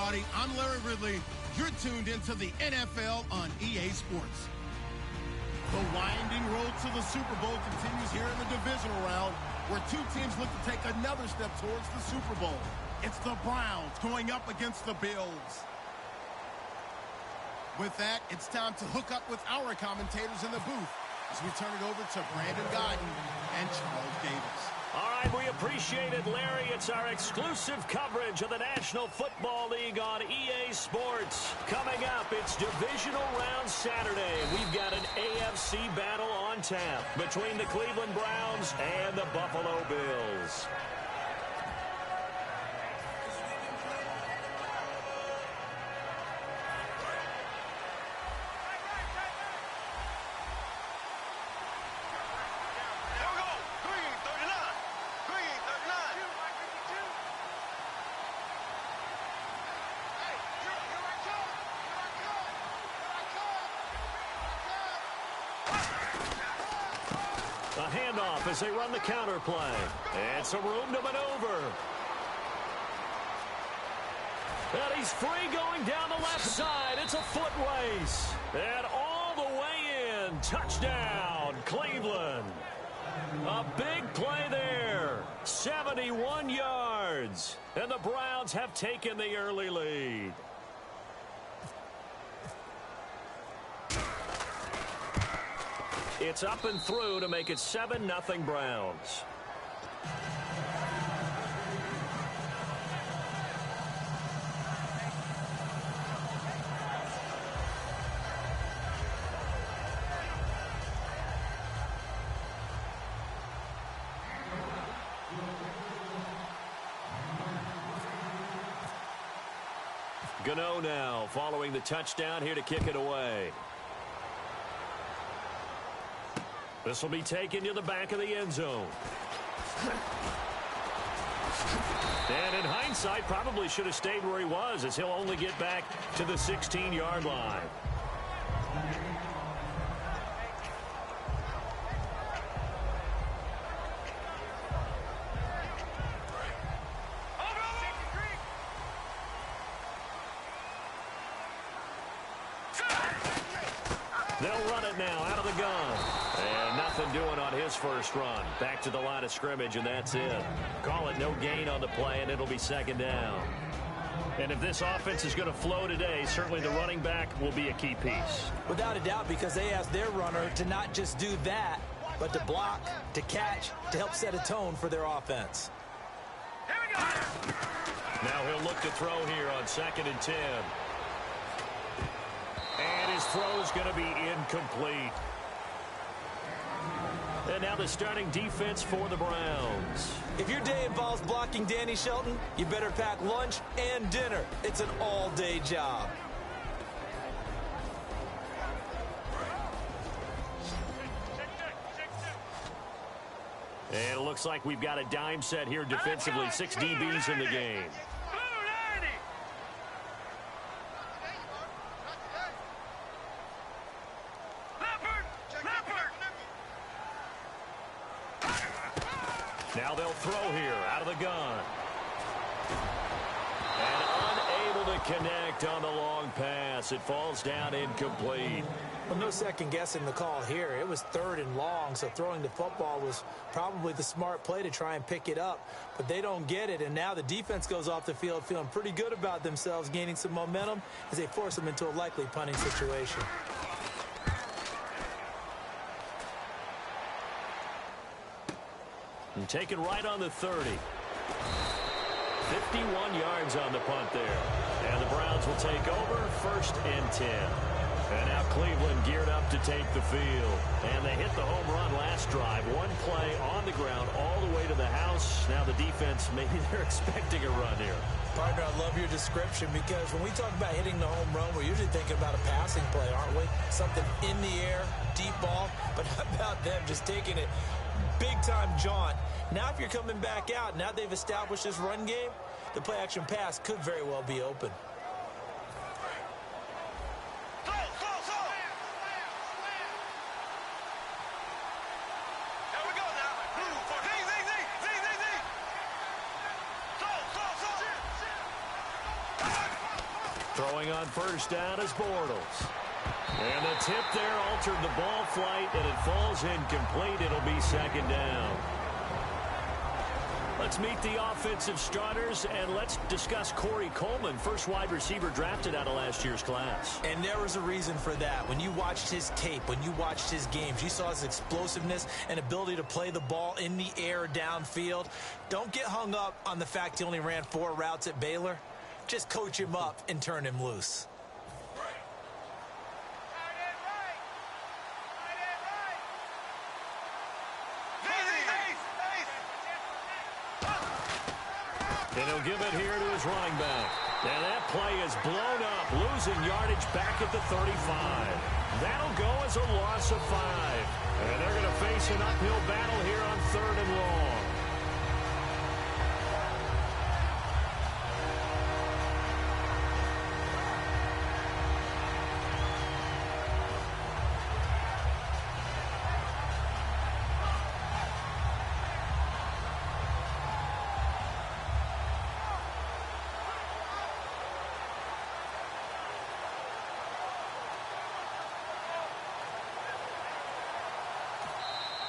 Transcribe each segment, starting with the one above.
everybody. I'm Larry Ridley. You're tuned into the NFL on EA Sports. The winding road to the Super Bowl continues here in the divisional round, where two teams look to take another step towards the Super Bowl. It's the Browns going up against the Bills. With that, it's time to hook up with our commentators in the booth as we turn it over to Brandon Guyton and Charles Davis. All right, we appreciate it, Larry. It's our exclusive coverage of the National Football League on EA Sports. Coming up, it's Divisional Round Saturday. We've got an AFC battle on tap between the Cleveland Browns and the Buffalo Bills. A handoff as they run the counter play. And some room to maneuver. And he's free going down the left side. It's a foot race. And all the way in. Touchdown, Cleveland. A big play there. 71 yards. And the Browns have taken the early lead. It's up and through to make it 7-0 Browns. Gano now following the touchdown here to kick it away. This will be taken to the back of the end zone. And in hindsight, probably should have stayed where he was, as he'll only get back to the 16-yard line. They'll run it now out of the gun. And nothing doing on his first run. Back to the line of scrimmage, and that's it. Call it no gain on the play, and it'll be second down. And if this offense is going to flow today, certainly the running back will be a key piece. Without a doubt, because they asked their runner to not just do that, but to block, to catch, to help set a tone for their offense. Here we go. Now he'll look to throw here on 2nd and 10. And his throw is going to be incomplete. And now the starting defense for the Browns. If your day involves blocking Danny Shelton, you better pack lunch and dinner. It's an all-day job. And it looks like we've got a dime set here defensively. 6 DBs in the game. Now they'll throw here out of the gun. And unable to connect on the long pass. It falls down incomplete. Well, no second guessing the call here. It was 3rd and long, so throwing the football was probably the smart play to try and pick it up. But they don't get it, and now the defense goes off the field feeling pretty good about themselves, gaining some momentum as they force them into a likely punting situation. And taken right on the 30. 51 yards on the punt there. And the Browns will take over 1st and 10. And now Cleveland geared up to take the field. And they hit the home run last drive. One play on the ground all the way to the house. Now the defense, maybe they're expecting a run here. Partner, I love your description, because when we talk about hitting the home run, we're usually thinking about a passing play, aren't we? Something in the air, deep ball. But how about them just taking it big-time jaunt? Now if you're coming back out, now they've established this run game, the play-action pass could very well be open. Throwing on first down is Bortles. And the tip there altered the ball flight, and it falls incomplete. It'll be second down. Let's meet the offensive starters, and let's discuss Corey Coleman, first wide receiver drafted out of last year's class. And there was a reason for that. When you watched his tape, when you watched his games, you saw his explosiveness and ability to play the ball in the air downfield. Don't get hung up on the fact he only ran 4 routes at Baylor. Just coach him up and turn him loose. And he'll give it here to his running back. And that play is blown up, losing yardage back at the 35. That'll go as a loss of 5. And they're going to face an uphill battle here on 3rd and long.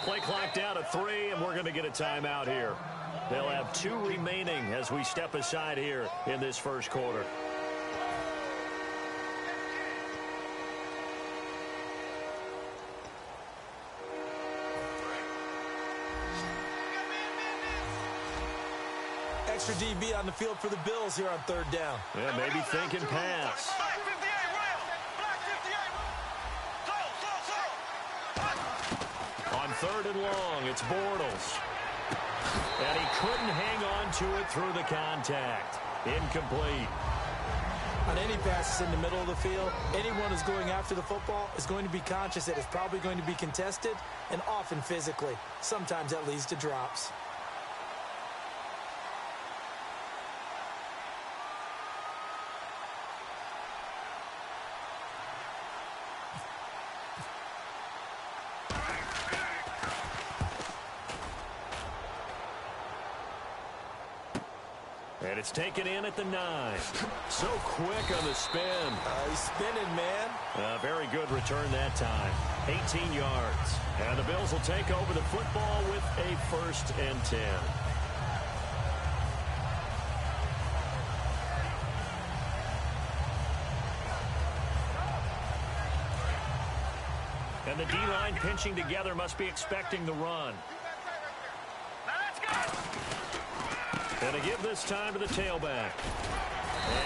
Play clock down at 3, and we're going to get a timeout here. They'll have 2 remaining as we step aside here in this first quarter. Extra DB on the field for the Bills here on 3rd down. Yeah, maybe thinking pass. On 3rd and long, it's Bortles. And he couldn't hang on to it through the contact. Incomplete. On any passes in the middle of the field, anyone who's going after the football is going to be conscious that it's probably going to be contested, and often physically. Sometimes that leads to drops. And it's taken in at the 9. So quick on the spin. He's spinning, man. Very good return that time. 18 yards. And the Bills will take over the football with a 1st and 10. And the D-line pinching together must be expecting the run. And to give this time to the tailback.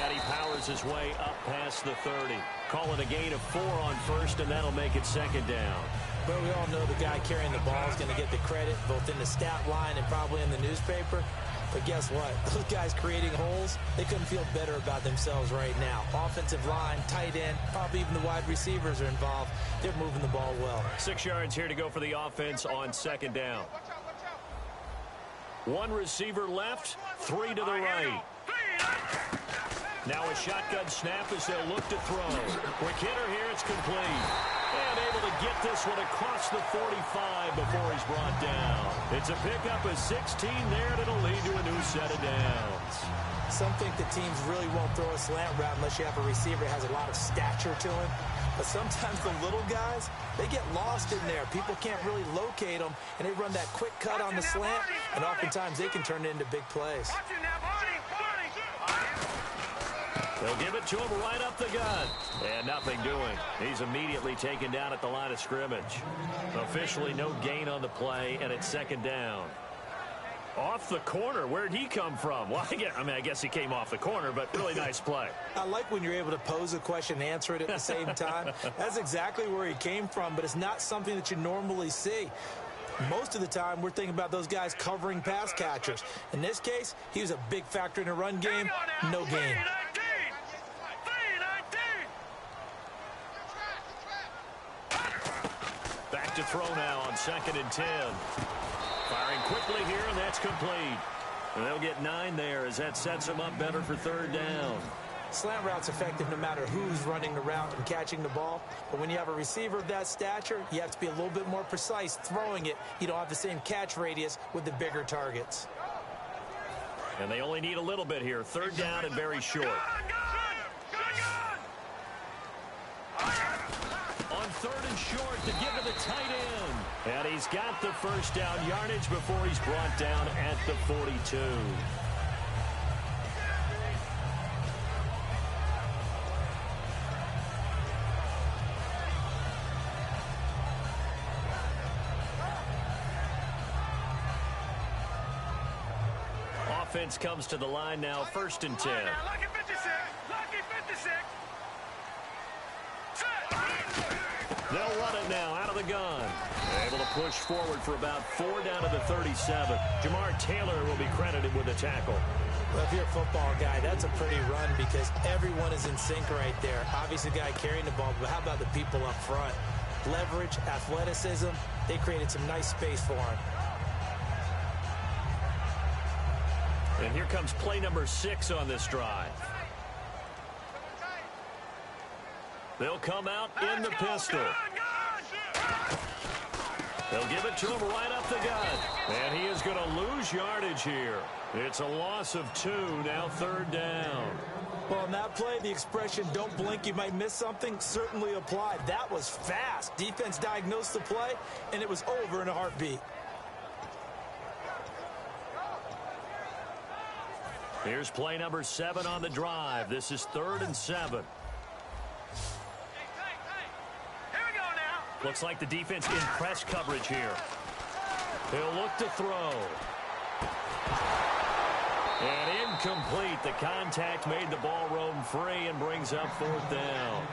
And he powers his way up past the 30. Call it a gain of 4 on 1st, and that'll make it 2nd down. Well, we all know the guy carrying the ball is going to get the credit, both in the stat line and probably in the newspaper. But guess what? Those guys creating holes, they couldn't feel better about themselves right now. Offensive line, tight end, probably even the wide receivers are involved. They're moving the ball well. 6 yards here to go for the offense on 2nd down. 1 receiver left, 3 to the right. Now a shotgun snap as they'll look to throw. Quick hitter here, it's complete. And able to get this one across the 45 before he's brought down. It's a pickup of 16 there, and it'll lead to a new set of downs. Some think the teams really won't throw a slant route unless you have a receiver that has a lot of stature to him. But sometimes the little guys, they get lost in there. People can't really locate them, and they run that quick cut on the slant, and oftentimes they can turn it into big plays. They'll give it to him right up the gut. And nothing doing. He's immediately taken down at the line of scrimmage. Officially no gain on the play, and it's 2nd down. Off the corner. Where'd he come from? Well, I guess he came off the corner, but really nice play. I like when you're able to pose a question and answer it at the same time. That's exactly where he came from, but it's not something that you normally see. Most of the time, we're thinking about those guys covering pass catchers. In this case, he was a big factor in the run game. No gain. Back to throw now on 2nd and 10. Firing quickly here, and that's complete. And they'll get 9 there as that sets them up better for 3rd down. Slant route's effective no matter who's running the route and catching the ball. But when you have a receiver of that stature, you have to be a little bit more precise throwing it. You don't have the same catch radius with the bigger targets. And they only need a little bit here. 3rd down and very short. third and short to give to the tight end. And he's got the first down yardage before he's brought down at the 42. Offense comes to the line now, 1st and 10. Lucky 56. Lucky 56. They'll run it now out of the gun. Able to push forward for about 4 down to the 37. Jamar Taylor will be credited with a tackle. Well, if you're a football guy, that's a pretty run because everyone is in sync right there. Obviously, the guy carrying the ball, but how about the people up front? Leverage, athleticism, they created some nice space for him. And here comes play number 6 on this drive. They'll come out in the pistol. They'll give it to him right up the gut. And he is going to lose yardage here. It's a loss of 2, now 3rd down. Well, on that play, the expression, don't blink, you might miss something, certainly applied. That was fast. Defense diagnosed the play, and it was over in a heartbeat. Here's play number 7 on the drive. This is 3rd and 7. Looks like the defense in press coverage here. He'll look to throw. And incomplete. The contact made the ball roam free and brings up 4th down.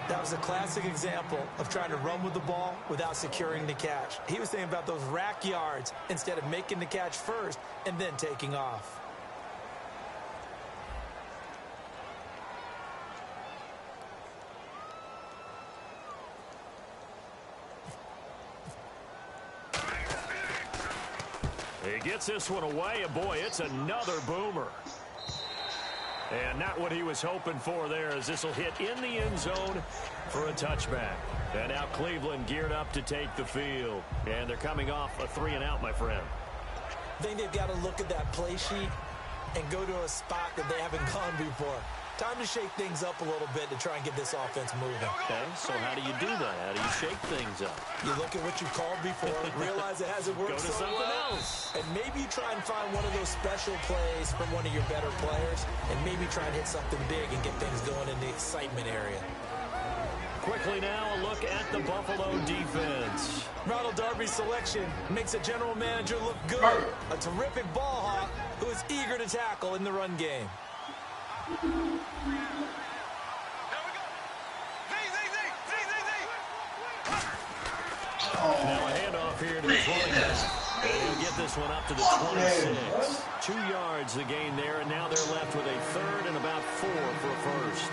That was a classic example of trying to run with the ball without securing the catch. He was thinking about those rack yards instead of making the catch first and then taking off. He gets this one away, and boy, it's another boomer. And not what he was hoping for there, as this will hit in the end zone for a touchback. And now Cleveland geared up to take the field. And they're coming off a 3-and-out, my friend. I think they've got to look at that play sheet and go to a spot that they haven't gone before. Time to shake things up a little bit to try and get this offense moving. Okay, so how do you do that? How do you shake things up? You look at what you called before, realize it hasn't worked Go to so something well, else. and maybe you try and find one of those special plays from one of your better players, and maybe try and hit something big and get things going in the excitement area. Quickly now, a look at the Buffalo defense. Ronald Darby's selection makes a general manager look good. A terrific ball hawk who is eager to tackle in the run game. Now a handoff here to his running back. And he'll get this one up to the 26. 2 yards the gain there, and now they're left with a 3rd and about 4 for a first.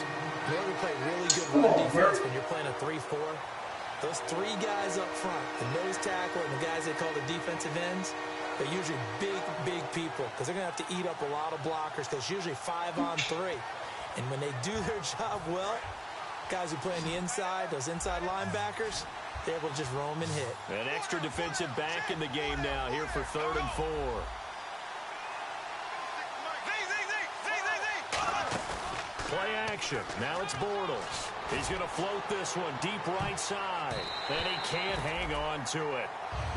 You know, we play really good run defense when you're playing a 3-4. Those 3 guys up front, the nose tackle and the guys they call the defensive ends, they're usually big people because they're going to have to eat up a lot of blockers because it's usually 5-on-3. And when they do their job well, guys who play on the inside, those inside linebackers, they're able to just roam and hit. An extra defensive back in the game now here for 3rd and 4. Play action. Now it's Bortles. He's going to float this one deep right side. And he can't hang on to it.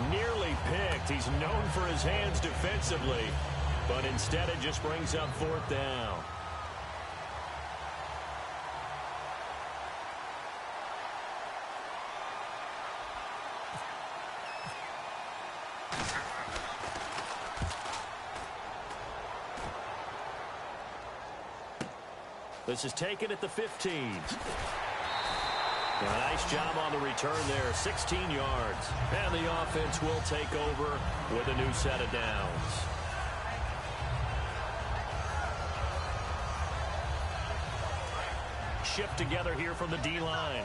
Nearly picked. He's known for his hands defensively. But instead it just brings up 4th down. This is taken at the 15. A nice job on the return there, 16 yards. And the offense will take over with a new set of downs. Shift together here from the D-line.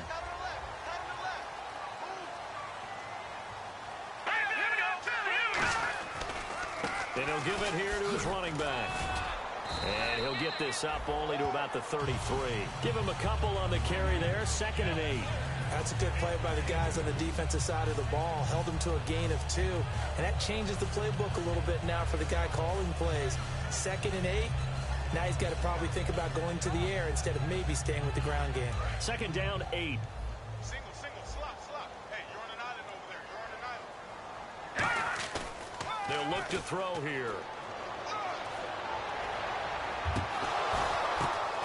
And he'll give it here to his running back. And he'll get this up only to about the 33. Give him a couple on the carry there, 2nd and 8. That's a good play by the guys on the defensive side of the ball. Held them to a gain of 2. And that changes the playbook a little bit now for the guy calling plays. 2nd and 8. Now he's got to probably think about going to the air instead of maybe staying with the ground game. 2nd down, 8. Single. look to throw here.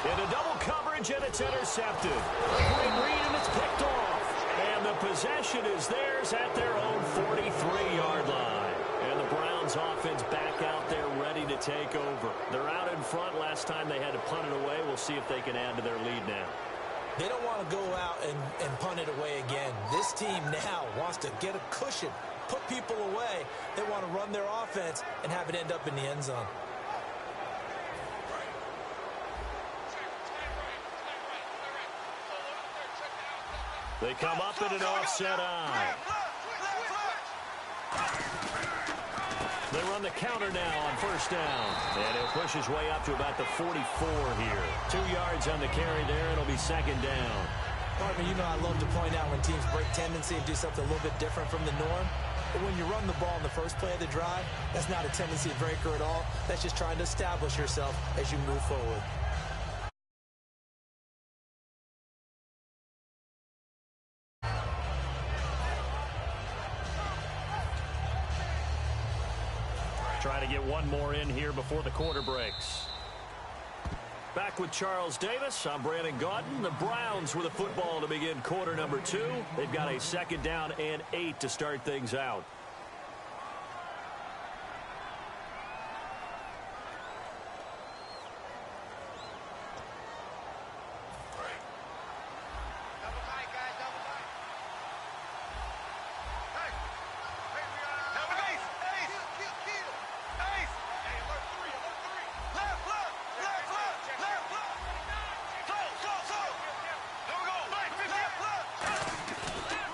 Into double coverage, and it's intercepted. Great read, and it's picked off. And the possession is theirs at their own 43-yard line. And the Browns offense back out there ready to take over. They're out in front. Last time they had to punt it away. We'll see if they can add to their lead now. They don't want to go out and punt it away again. This team now wants to get a cushion, put people away. They want to run their offense and have it end up in the end zone. They come up in an offset eye. They run the counter now on first down. And he'll push his way up to about the 44 here. 2 yards on the carry there. It'll be second down. Partner, you know I love to point out when teams break tendency and do something a little bit different from the norm. But when you run the ball in the first play of the drive, that's not a tendency breaker at all. That's just trying to establish yourself as you move forward. Trying to get one more in here before the quarter breaks. Back with Charles Davis. I'm Brandon Gaudin. The Browns with the football to begin quarter number 2. They've got a second down and 8 to start things out.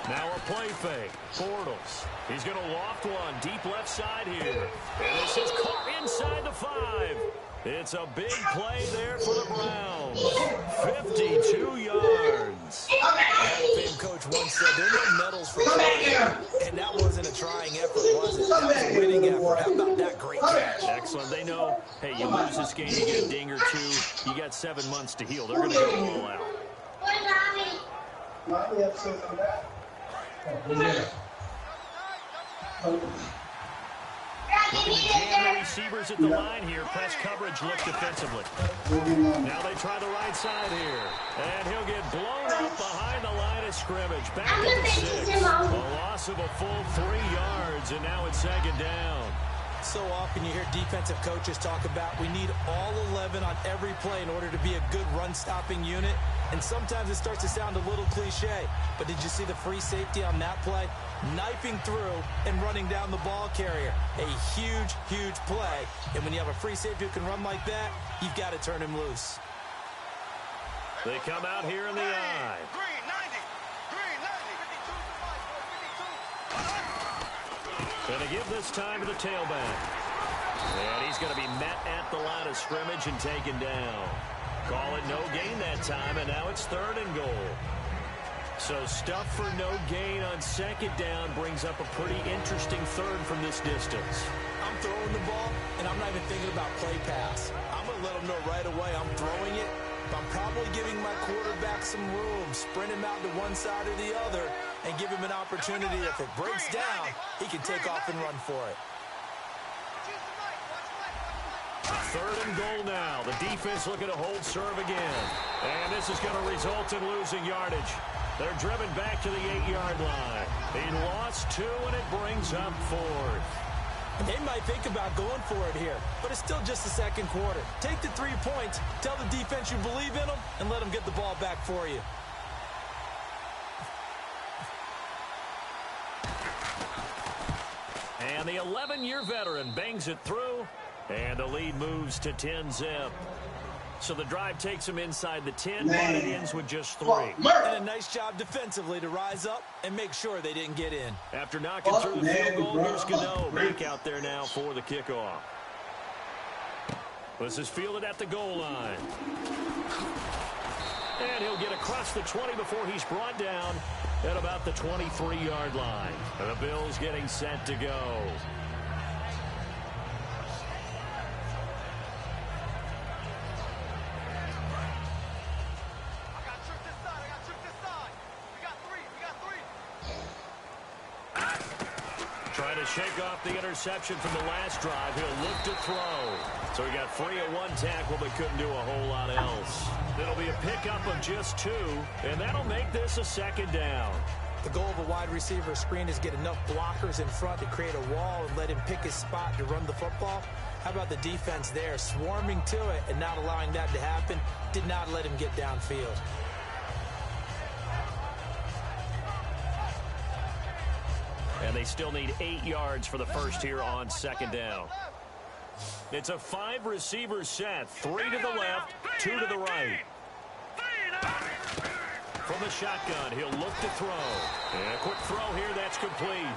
Now a play fake. Bortles. He's going to loft one deep left side here. And this is caught inside the 5. It's a big play there for the Browns. 52 yards. Hall of Fame coach once said there are no medals for trying. And that wasn't a trying effort, was it? That was a winning effort. How about that great catch? Excellent. They know, hey, you lose this game, you get a ding or 2. You got 7 months to heal. They're going to go all out. Looking to jam the receivers at the line here. Press coverage look defensively. Now they try the right side here. And he'll get blown up behind the line of scrimmage. Back to the 6. A loss of a full 3 yards, and now it's second down. So often you hear defensive coaches talk about we need all 11 on every play in order to be a good run-stopping unit. And sometimes it starts to sound a little cliche. But did you see the free safety on that play? Knifing through and running down the ball carrier. A huge, huge play. And when you have a free safety who can run like that, you've got to turn him loose. They come out here in the eye. Going to give this time to the tailback. And he's going to be met at the line of scrimmage and taken down. Call it no gain that time, and now it's 3rd and goal. So stuff for no gain on second down brings up a pretty interesting 3rd from this distance. I'm throwing the ball, and I'm not even thinking about play pass. I'm going to let them know right away I'm throwing it, but I'm probably giving my quarterback some room, sprint him out to one side or the other, and give him an opportunity. If it breaks down, he can take off and run for it. 3rd and goal now. The defense looking to hold serve again. And this is going to result in losing yardage. They're driven back to the 8-yard line. He lost 2, and it brings up 4th. They might think about going for it here, but it's still just the second quarter. Take the 3 points, tell the defense you believe in them, and let them get the ball back for you. And the 11-year veteran bangs it through, and the lead moves to 10-zip. So the drive takes him inside the 10, but it ends with just 3. And a nice job defensively to rise up and make sure they didn't get in. After knocking through the field goal, here's Gano back out there now for the kickoff. This is fielded at the goal line. And he'll get across the 20 before he's brought down at about the 23-yard line. And the Bills getting set to go. Trying to shake off the interception from the last drive. He'll look to throw. So he got free of one tackle but couldn't do a whole lot else. It'll be a pickup of just 2, and that'll make this a second down. The goal of a wide receiver screen is get enough blockers in front to create a wall and let him pick his spot to run the football. How about the defense there, swarming to it and not allowing that to happen? Did not let him get downfield. And they still need 8 yards for the first here on second down. It's a 5-receiver set. 3 to the left, 2 to the right. From the shotgun, he'll look to throw. And a quick throw here, that's complete.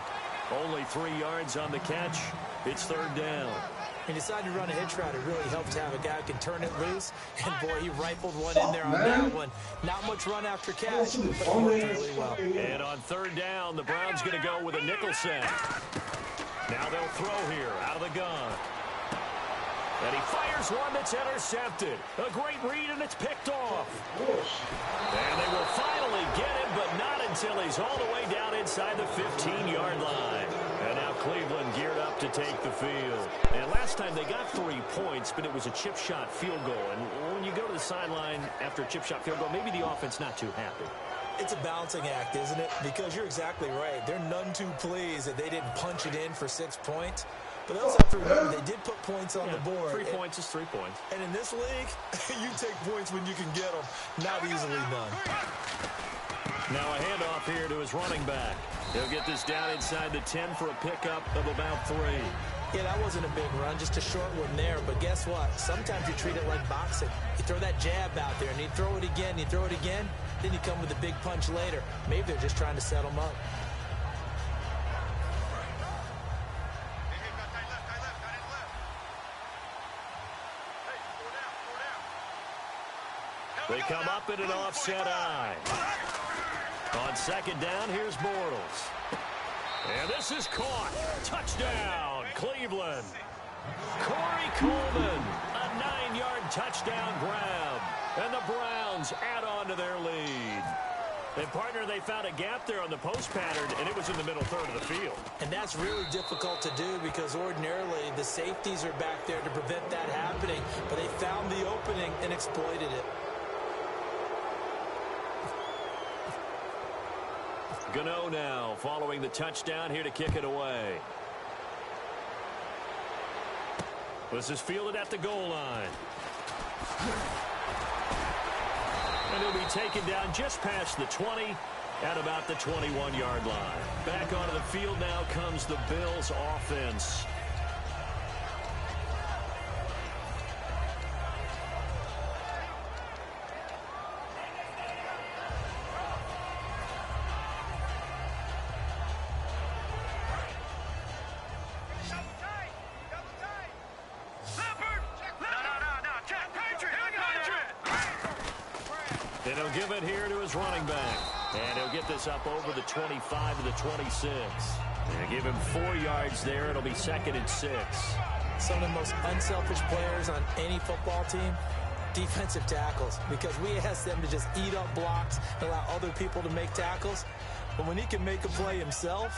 Only 3 yards on the catch. It's third down. He decided to run a hitch route. It really helps to have a guy who can turn it loose. And, boy, he rifled one in there on that one. Not much run after catch, but it worked really well. And on third down, the Browns going to go with a nickel set. Now they'll throw here out of the gun. And he fires one that's intercepted. A great read, and it's picked off. And they will finally get him, but not until he's all the way down inside the 15-yard line. And now Cleveland geared up to take the field. And last time they got 3 points, but it was a chip shot field goal. And when you go to the sideline after a chip shot field goal, maybe the offense not too happy. It's a balancing act, isn't it? Because you're exactly right. They're none too pleased that they didn't punch it in for 6 points. But they also have to remember they did put points on the board. 3 points is 3 points. And in this league, you take points when you can get them. Not easily done. Now a handoff here to his running back. He'll get this down inside the 10 for a pickup of about 3. Yeah, that wasn't a big run, just a short one there. But guess what? Sometimes you treat it like boxing. You throw that jab out there, and you throw it again, you throw it again, then you come with a big punch later. Maybe they're just trying to set them up. They come up in an offset eye. On second down, here's Bortles. And this is caught. Touchdown, Cleveland. Corey Coleman, a 9-yard touchdown grab. And the Browns add on to their lead. And, partner, they found a gap there on the post pattern, and it was in the middle third of the field. And that's really difficult to do because ordinarily the safeties are back there to prevent that happening. But they found the opening and exploited it. Gano now following the touchdown here to kick it away. This is fielded at the goal line. And he'll be taken down just past the 20 at about the 21-yard line. Back onto the field now comes the Bills offense. And he'll give it here to his running back. And he'll get this up over the 25 to the 26. And give him 4 yards there. It'll be 2nd and 6. Some of the most unselfish players on any football team, defensive tackles. Because we ask them to just eat up blocks and allow other people to make tackles. But when he can make a play himself,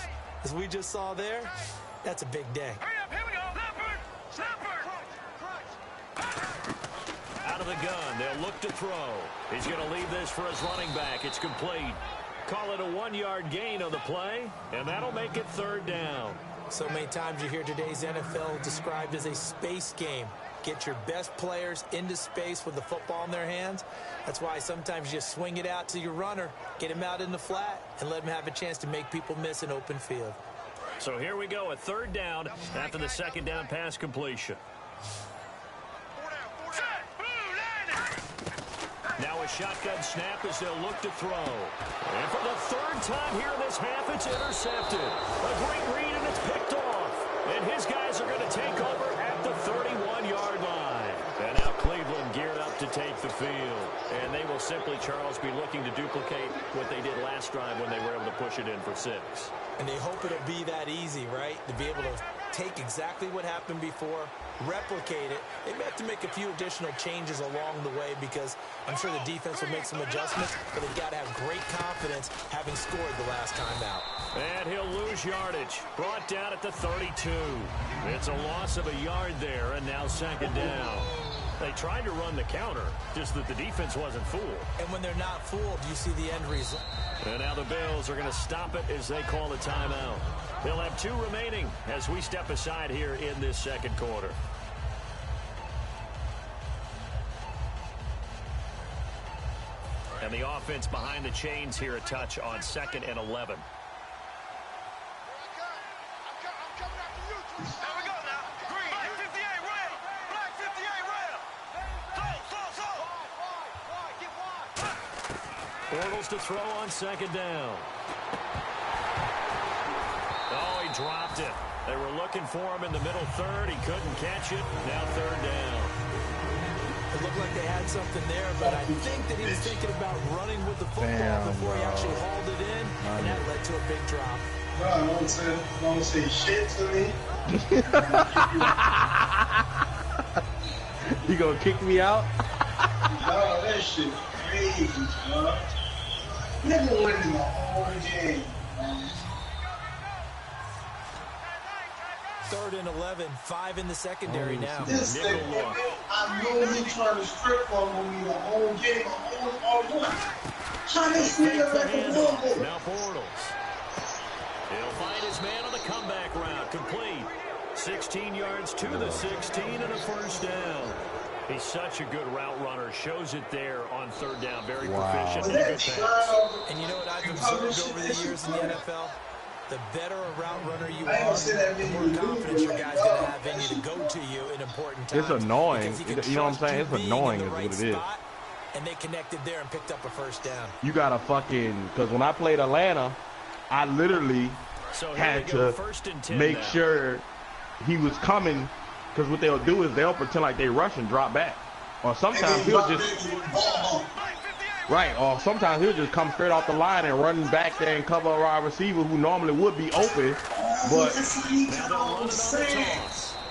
as we just saw there, that's a big day. Hurry up, here we go. Out of the gun, they'll look to throw. He's going to leave this for his running back. It's complete. Call it a 1-yard gain on the play, and that'll make it third down. So many times you hear today's NFL described as a space game. Get your best players into space with the football in their hands. That's why sometimes you swing it out to your runner, get him out in the flat, and let him have a chance to make people miss an open field. So here we go, a third down after the second down pass completion. Now a shotgun snap as they'll look to throw. And for the third time here in this half, it's intercepted. A great read, and it's picked off. And his guys are going to take over at the 31-yard line. And now Cleveland geared up to take the field. And they will simply, Charles, be looking to duplicate what they did last drive when they were able to push it in for 6. And they hope it'll be that easy, right? To be able to take exactly what happened before, replicate it. They may have to make a few additional changes along the way because I'm sure the defense will make some adjustments, but they've got to have great confidence having scored the last time out. And he'll lose yardage. Brought down at the 32. It's a loss of a yard there, and now second down. They tried to run the counter, just that the defense wasn't fooled. And when they're not fooled, you see the end result. And now the Bills are going to stop it as they call a timeout. They'll have 2 remaining as we step aside here in this second quarter. And the offense behind the chains here a touch on 2nd and 11. Bortles to throw on second down. Oh, he dropped it. They were looking for him in the middle third. He couldn't catch it. Now third down. It looked like they had something there, but I think that he was thinking about running with the football before he actually hauled it in, and that led to a big drop. No, don't say shit to me. You gonna kick me out? No, that shit crazy, bro. Nigga winning the whole game, man. 3rd and 11, 5 in the secondary now. This nigga, I know he trying to strip fumble me the whole game, all one. How this nigga let the ball go? Now Bortles. He'll find his man on the comeback route. Complete. 16 yards to the 16 and a first down. He's such a good route runner. Shows it there on third down. Very proficient. And, and you know what I've observed over the years in the NFL? The better a route runner you are, the more confidence your guy's going to have in you to go to you in important times. It's annoying. You know what I'm saying? It's annoying is what it is. And they connected there and picked up a first down. You got to fucking, because when I played Atlanta, I literally had to make sure he was coming, because what they'll do is they'll pretend like they rush and drop back. Or sometimes he'll just, right, or sometimes he'll just come straight off the line and run back there and cover our receiver who normally would be open. But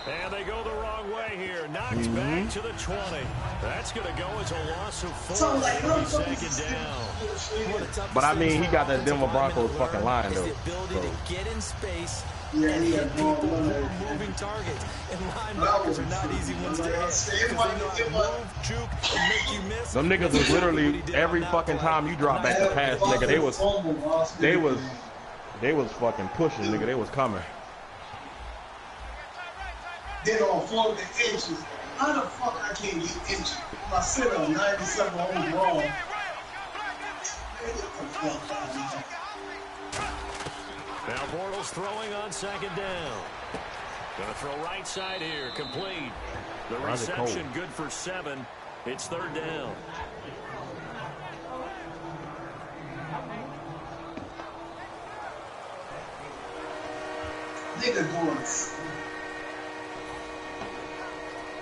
and they go the wrong way here. Knocked back to the 20. That's going to go as a loss of 4. Second down. But I mean, he got that Denver Broncos fucking line though. The ability to get in space and hit people who are moving targets. And linebackers are not easy ones to hit because they know how to move, juke, and make you miss. Them niggas was literally every fucking time you drop back the pass, nigga, they was fucking pushing, nigga. They was coming. Then on 4 inches, how the fuck I can't get inches? I sit on 97 overall. Now Bortles throwing on second down. Gonna throw right side here, complete. The reception good for 7. It's third down. Nigga going.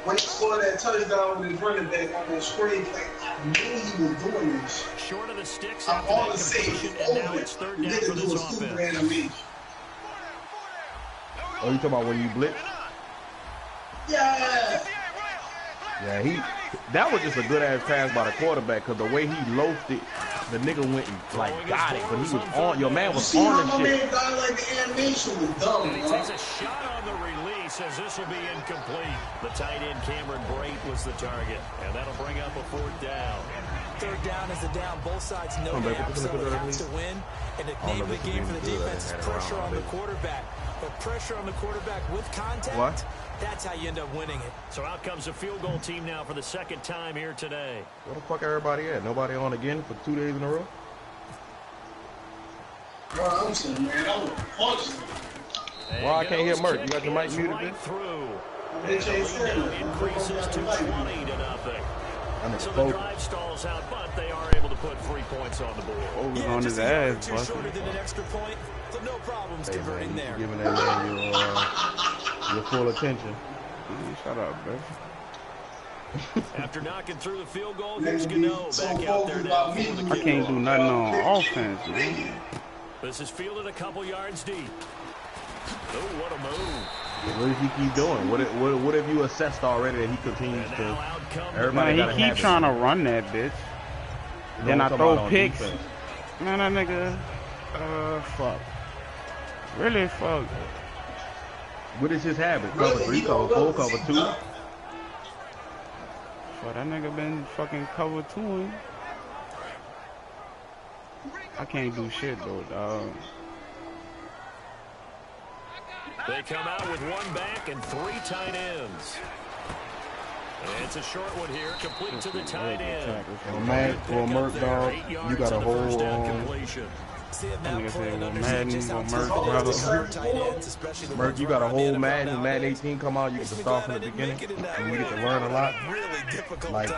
When he scored that touchdown with his running back on that screen play, I knew he was doing this. Short of the sticks I after want that to say completion, it's and over. now it's third down for Nigga this do a stupid offense. animation. Oh, you talking about when you blitz? Yeah. Yeah, that was just a good ass pass by the quarterback, because the way he loafed it, the nigga went and like got it, but he was on. Your man was on the shit. Man got like the animation was dumb. And he takes a shot on the release as this will be incomplete. The tight end Cameron Brate was the target, and that'll bring up a fourth down. Third down is a down. Both sides know they absolutely have to win. And the name of the game for the defense is pressure on the quarterback. But pressure on the quarterback with contact, that's how you end up winning it. So out comes a field goal team now for the second time here today. Where the fuck everybody at? Nobody on again for 2 days in a row? Bro, I'm saying, man, I was punching. Why I can't hear Merk? You got your mic muted, right bitch? Through. Bitch ain't saying Lead increases to 20-0. So the drive stalls out, but they are able to put 3 points on the board. Oh, he's on his ass, Too shorter than an extra point, so no problems converting there. Giving that man your full attention. Shut up, man. After knocking through the field goal, here's Gano back out there now. I can't do nothing on offense, man. This is fielded a couple yards deep. Oh, what a move. What does he keep doing? What have you assessed already that he continues to? Everybody man, he keep trying to run that bitch. Then I throw picks. Man, that nigga, fuck. Really, fuck. What is his habit? Cover 3, cover 4, cover 2. Fuck, that nigga been fucking cover 2. I can't do shit though, dog. They come out with 1 back and 3 tight ends. And it's a short one here, complete to the tight end. Well, man, well, Merk, dog, you got a whole Nigga said, well, Madden, well, Merk, brother. Merk, you got a whole Madden. Madden 18 come out, you get to start from the beginning. And you get to learn a lot. Like,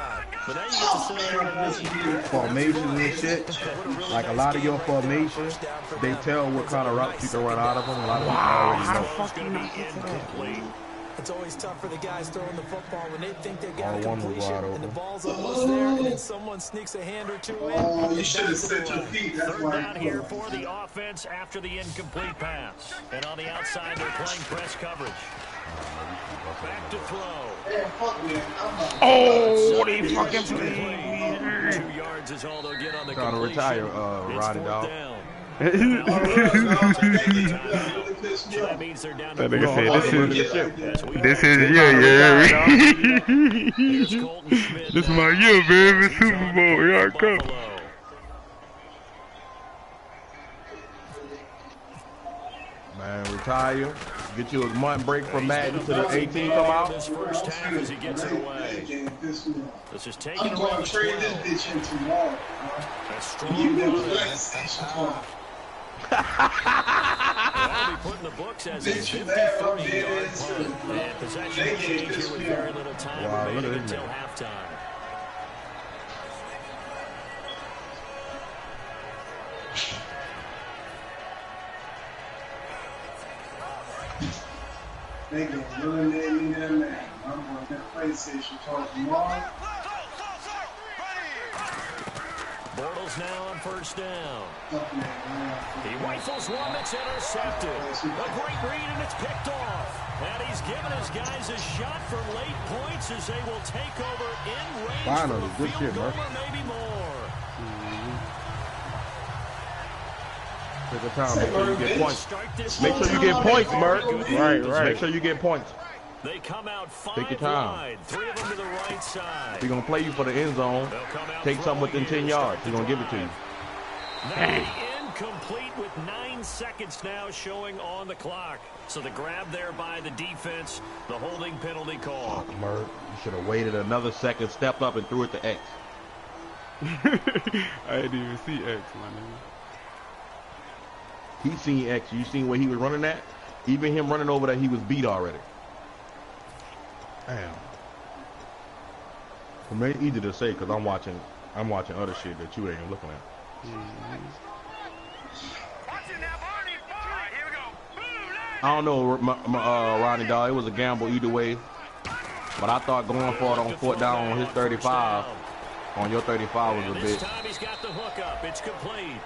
formations and shit. Like, a lot of your formations, they tell what kind of routes you can run out of them. A lot of people How the already know. fuck you not get to that? It's always tough for the guys throwing the football when they think they've got All a one was completion wide and the open. ball's almost there, and then someone sneaks a hand or 2 in. Oh, you should have set your feet. That's Third why. down here for the offense after the incomplete pass. And on the outside, they're playing press coverage. Back to throw. Hey, fuck man. Oh, what he fucking played. 2 yards is all they'll get on the Trying to completion. retire, It's Roddy, 4th dog. down. So That that means they're down to nigga said, this is Here's Colton Schmidt This is now. my year, baby. He's Super on Bowl. Here I come. Buffalo. Man, retire. Get you a month break from Madden to the 18 come out. This first half as he gets it away. This is taken I'm away going the to trade 12. this bitch in tomorrow. That's strong. You never running. PlayStation 12. That'll be put in the books as a Bitch, you bad, I'm 53-yard dead punt. ass. And possession They will gave change this here with me very up. little time Wow, look remaining at this until man. halftime. They gonna eliminate me there, man. I'm going to PlayStation 12 tomorrow. Bortles now on first down. Fuck man, man. He rifles one that's intercepted. A great read, and it's picked off. And he's given his guys a shot for late points as they will take over in range Finally, for a good field shit, goal Murph. or maybe more. Take your time. Make sure you get points. Start this Make sure you get points, Merk. Right, right. Make sure you get points. They come out 5 Take your time. wide, 3 of them to the right side. He's going to play you for the end zone. They'll come out Take something throwing within 10 here to yards. start He's going to give it to you. Now incomplete with 9 seconds now showing on the clock. So the grab there by the defense, the holding penalty call. Merk, you should have waited another second, stepped up, and threw it to X. I didn't even see X, my nigga. He seen X. You seen where he was running at? Even him running over there, he was beat already. Damn. For me, easy to say because I'm watching other shit that you ain't looking at. I don't know, Ronnie dog. It was a gamble either way, but I thought going for it on 4th down on his 35, on your 35 was a This bit. time he's got the hook up. It's complete.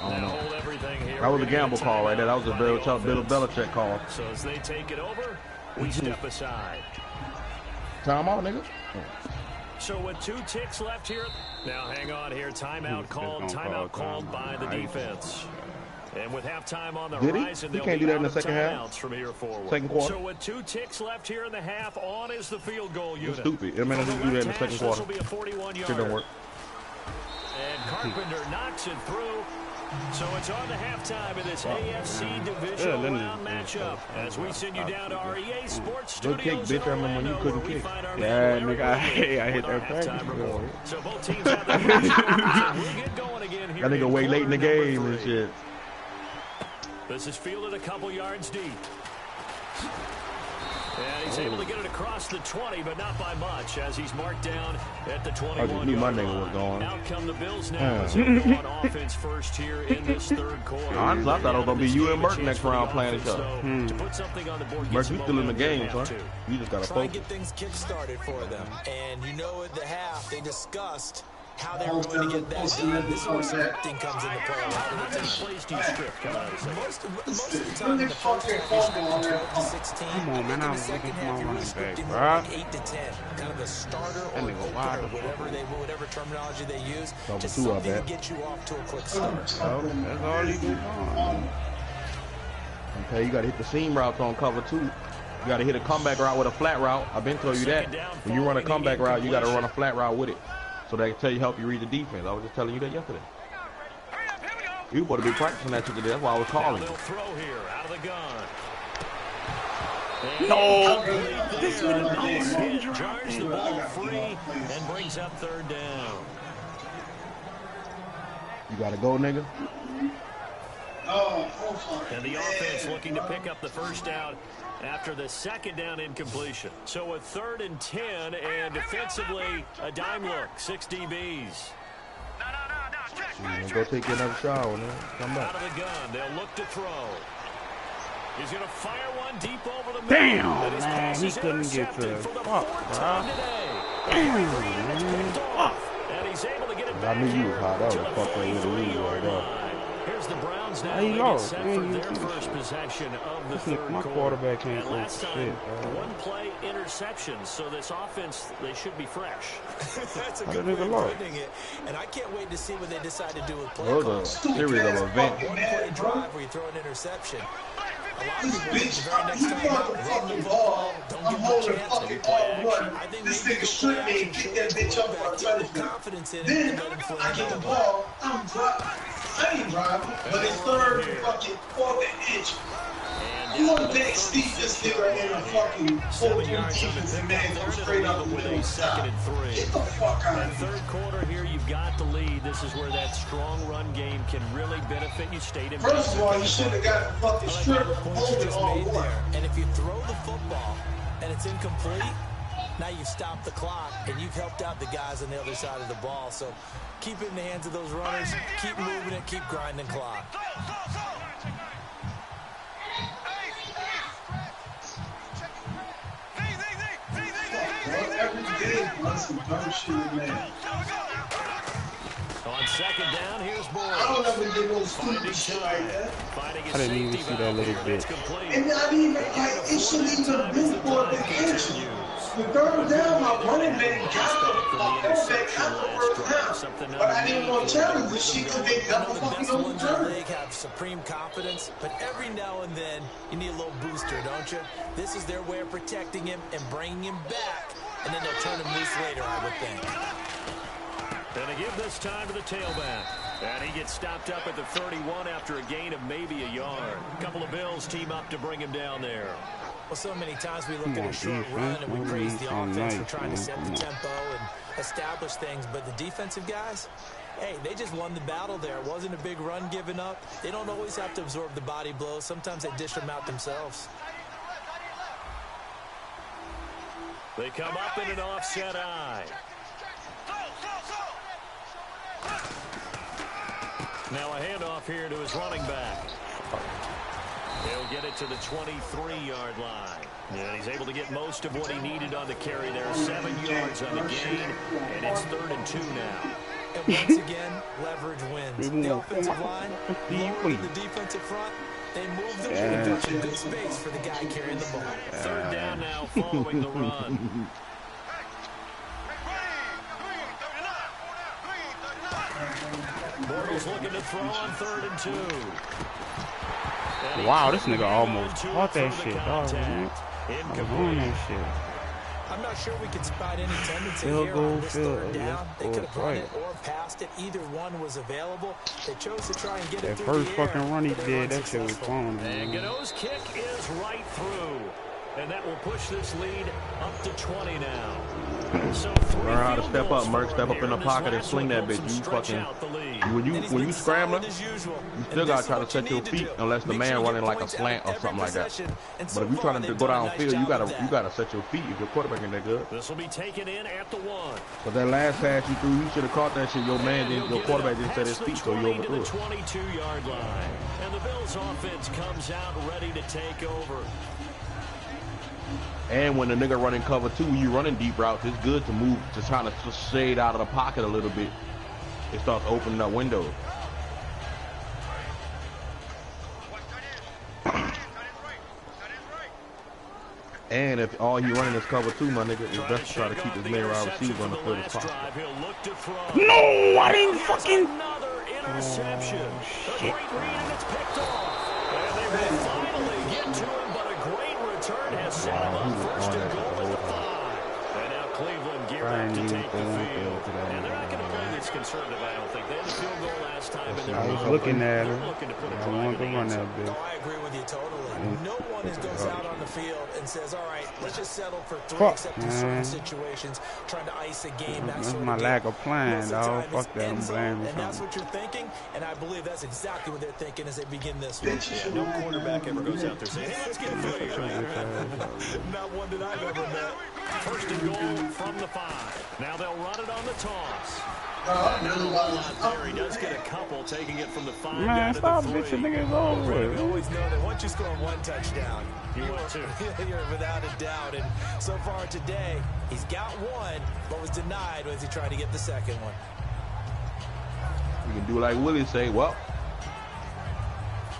I don't know. Hold everything here. That was a We're gonna gamble get call right there. That was a Bill timeout. Belichick call. So as they take it over, we step aside. Time out, nigga. So with 2 ticks left here, now hang on here. Timeout called by the defense. And with halftime on the Did he? horizon, He they'll can't be do that in out the of second half? timeouts from here forward. Second quarter? So with 2 ticks left here in the half, on is the field goal unit. It's stupid. I mean, they do that in the second This quarter. will be a 41-yarder. Shit don't work. And Carpenter knocks it through. So it's on to halftime in this AFC divisional round matchup. As we send you down to our EA Sports Good Studios kick, bitch. I in remember when you Orlando, couldn't where we kick. find our Yeah, man nigga, Larry I hit with our that practice halftime ball. report. So both teams have their first quarters, and we'll get going again here. That nigga in way late in the quarter game number and 3. shit. This is fielded a couple yards deep. And he's able to get it across the 20, but not by much, as he's marked down at the 21-yard I just knew my nigga line. was going. Out come the Bills now as they go on offense first here in this third quarter. Honestly, I thought it was going to be you and Merk next round playing each other. To put something on the board, Merk, you still in the game, son. son. You just got to Try and focus. get things kick-started for them. And you know at the half, they discussed how they were going to get that done. This is where scripting comes into play a lot of the time. Plays do you script coming out of the Most of the time in the first half, you're scripting 12 to 16. Come on, man, In the second half, you're really scripting more like 8 to 10. Kind of a starter or whatever terminology they use. Just something to get you off to a quick start. That's all he do. Okay, you got to hit the seam routes on cover 2. You got to hit a comeback route with a flat route. I've been telling you that. When you run a comeback route, you got to run a flat route with it. So they can help you read the defense. I was just telling you that yesterday. You better be practicing that shit today. That's why I was calling you. Throw here out of the gun. No! This one jars the ball free and brings up third down. You got to go, nigga. And the offense looking to pick up the first down after the second down incompletion. So a 3rd and 10, and defensively, a dime look, 6 DBs. Go take another shower, man. Come back. Out of the gun, they'll look to throw. He's going to fire one deep over the middle. Damn, man, he couldn't get to fuck, bro. Damn, man. Fuck. And he's able to get it back. I knew you was hot. That was a fuck way to lose right there. Here's the Browns now. He lost. Set for their first possession of the third My quarter. quarterback can't And last time, shit, one play interception. So this offense, they should be fresh. That's a good way of putting it. And I can't wait to see what they decide to do with play calls. Those are a series of events. One play drive where you throw an interception. A lot of people think the very next time out, run the ball, don't give them a chance, maybe play action. I think this nigga strip me and pick that bitch up for a touchdown. Confidence in it. Then I get the ball, I'm driving. I ain't driving, but it's 3rd and fucking 4th inch. You want to take Steve this nigga in a fucking 4th and man go straight up the middle. Second and 3. Get the fuck out of here. Third quarter here, you've got the lead. This is where that strong run game can really benefit you. Stayed in. First of all, you should have got the fucking strip hold it on one. And if you throw the football and it's incomplete, now you've stopped the clock and you've helped out the guys on the other side of the ball. So keep it in the hands of those runners. Keep moving it. Keep grinding clock. Every day, some dumb shit, man. On second down, here's Boyd. I don't ever get no stupid shit like that. I didn't even see that little bit. And not even, like, it shouldn't even been for the catch. The 3rd down, my running back got the first down. But I didn't want to challenge this shit because they got the fucking old turn. They have supreme confidence, but every now and then you need a little booster, don't you? This is their way of protecting him and bringing him back, and then they'll turn him loose later, I would think. And they give this time to the tailback. And he gets stopped up at the 31 after a gain of maybe a yard. A couple of Bills team up to bring him down there. Well, so many times we look at a short run and we praise the offense for trying to set the tempo and establish things. But the defensive guys, hey, they just won the battle there. It wasn't a big run given up. They don't always have to absorb the body blows. Sometimes they dish them out themselves. They come up in an offset eye. Now a handoff here to his running back. He'll get it to the 23-yard line. And he's able to get most of what he needed on the carry there. 7 yards on the gain, and it's 3rd and 2 now. And once again, leverage wins. The offensive line, the defensive front, they move the ball in good space for the guy carrying the ball. 3rd down now following the run. Bortles looking to throw on 3rd and 2. And wow, this nigga almost caught that shit, dog. That shit. I'm not sure we can spot any tendency here on this 3rd down. They could have run it or passed it. Either one was available. They chose to try and get it through the air. That first fucking run he did, that shit was fun. And Gano's kick is right through. And that will push this lead up to 20 now. So learn how to step up, Merk. Step up in the pocket and sling that bitch. You fucking when you scrambling, you still gotta try to set your feet unless the man running like a slant or something like that. But if you trying to go downfield, you gotta set your feet if your quarterback ain't that good. This will be taken in at the 1. But that last pass you threw, you should have caught that shit. Your quarterback didn't set his feet, so you overthrew it. 22-yard line, and the Bills' offense comes out ready to take over. And when the nigga running cover 2, when you running deep routes, it's good to move, to try to shade out of the pocket a little bit. It starts opening up windows. And if all he running is cover 2, my nigga, it's best to try to keep his main wide receiver on the field as possible. No, I didn't fucking. Interception. A great read and it's picked off. And they will finally get to him, but a great return has set him up first and goal at the 5. And now Cleveland gearing to take the field. And they're not going to play this conservative, I don't think. They had a field goal last time. And I was looking at him. I want to run that bitch. I agree with you totally. No one goes out on the field and says, all right, let's just settle for 3 except in certain situations, trying to ice a game. That's my lack of plan, dog. Fuck that, I'm blaming. And that's what you're thinking, and I believe that's exactly what they're thinking as they begin this one. Yeah, no quarterback ever goes out there saying, hey, let's get a field goal. Not one that I've ever met. First and goal from the 5. Now they'll run it on the toss. He does get a couple, taking it from the 5 Man, down stop to the 3. bitching niggas over. We always know that once you score 1 touchdown, you want to. You're without a doubt. And so far today, he's got 1, but was denied as he tried to get the second one. You can do like Willie say, well,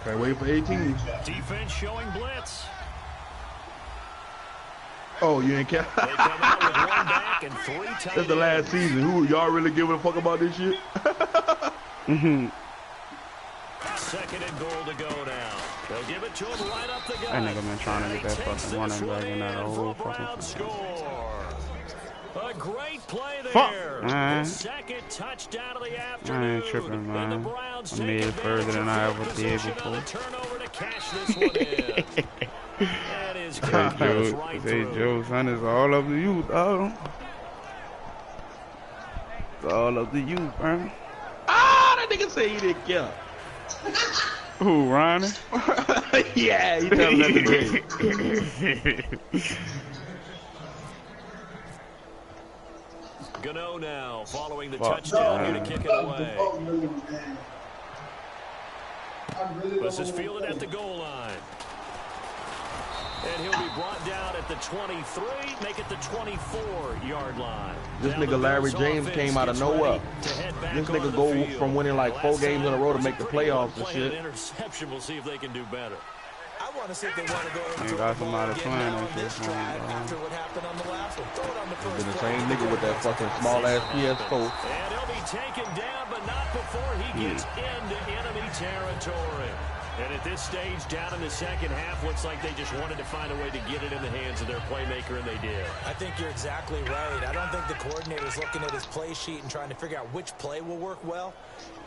can't wait for 18. Defense showing blitz. Oh, you ain't care? They come out with 1 back and 3 tight That's the last season. Who y'all really giving a fuck about this shit? Second and goal to go now. They'll give it to him right up the gut. That nigga been trying to get that fucking running back in that whole fucking score. A great play there. Fuck, man. The second touchdown of the afternoon. I ain't tripping, man. I made it further than I ever did before. Turnover to cash this one in. That is Hey, Joe, son, it's all up to you, dog. It's all up to you, man. Ah, that nigga say he didn't care. Who, Ronnie? Yeah, he telling that today. Gano now, following the touchdown, here to kick it away. This is fielded at the goal line. And he'll be brought down at the 23, make it the 24-yard line. This nigga Larry James came out of nowhere. This nigga go from winning like 4 games in a row to make the playoffs and shit. Interception, we'll see if they can do better. I want to see if they want to go They got somebody playing on this drive after what happened on the last one. Throw it on the first been the same nigga with that fucking small ass PS4. And he'll be taken down, but not before he gets into enemy territory. And at this stage, down in the second half, looks like they just wanted to find a way to get it in the hands of their playmaker, and they did. I think you're exactly right. I don't think the coordinator's looking at his play sheet and trying to figure out which play will work well.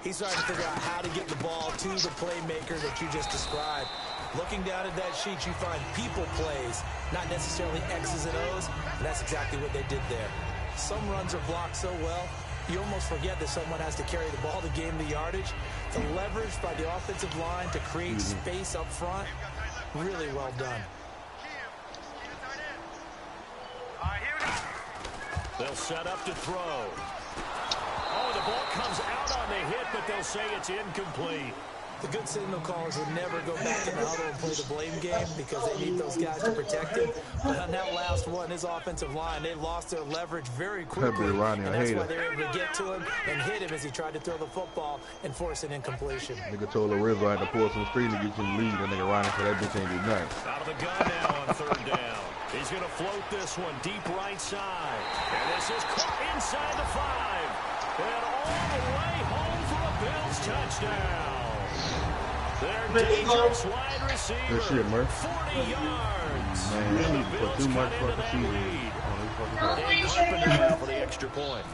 He's trying to figure out how to get the ball to the playmaker that you just described. Looking down at that sheet, you find people plays, not necessarily X's and O's, and that's exactly what they did there. Some runs are blocked so well, you almost forget that someone has to carry the ball to gain the yardage. The leverage by the offensive line to create space up front, really well done. They'll set up to throw. Oh, the ball comes out on the hit, but they'll say it's incomplete. The good signal callers would never go back in the huddle and play the blame game because they need those guys to protect him. But on that last one, his offensive line, they lost their leverage very quickly. And that's why they were able to get to him and hit him as he tried to throw the football and force an incompletion. Nigga told Lorenzo I had to pull some screen to get you the lead. That nigga Ronnie said that bitch ain't do nothing. Out of the gun now on 3rd down. He's going to float this one deep right side. And this is caught inside the 5. And all the way home for a Bills touchdown. Their dangerous wide receiver. Good shit, Murph. 40 yards. Man, he put too much fucking season on his fucking head. For the extra point.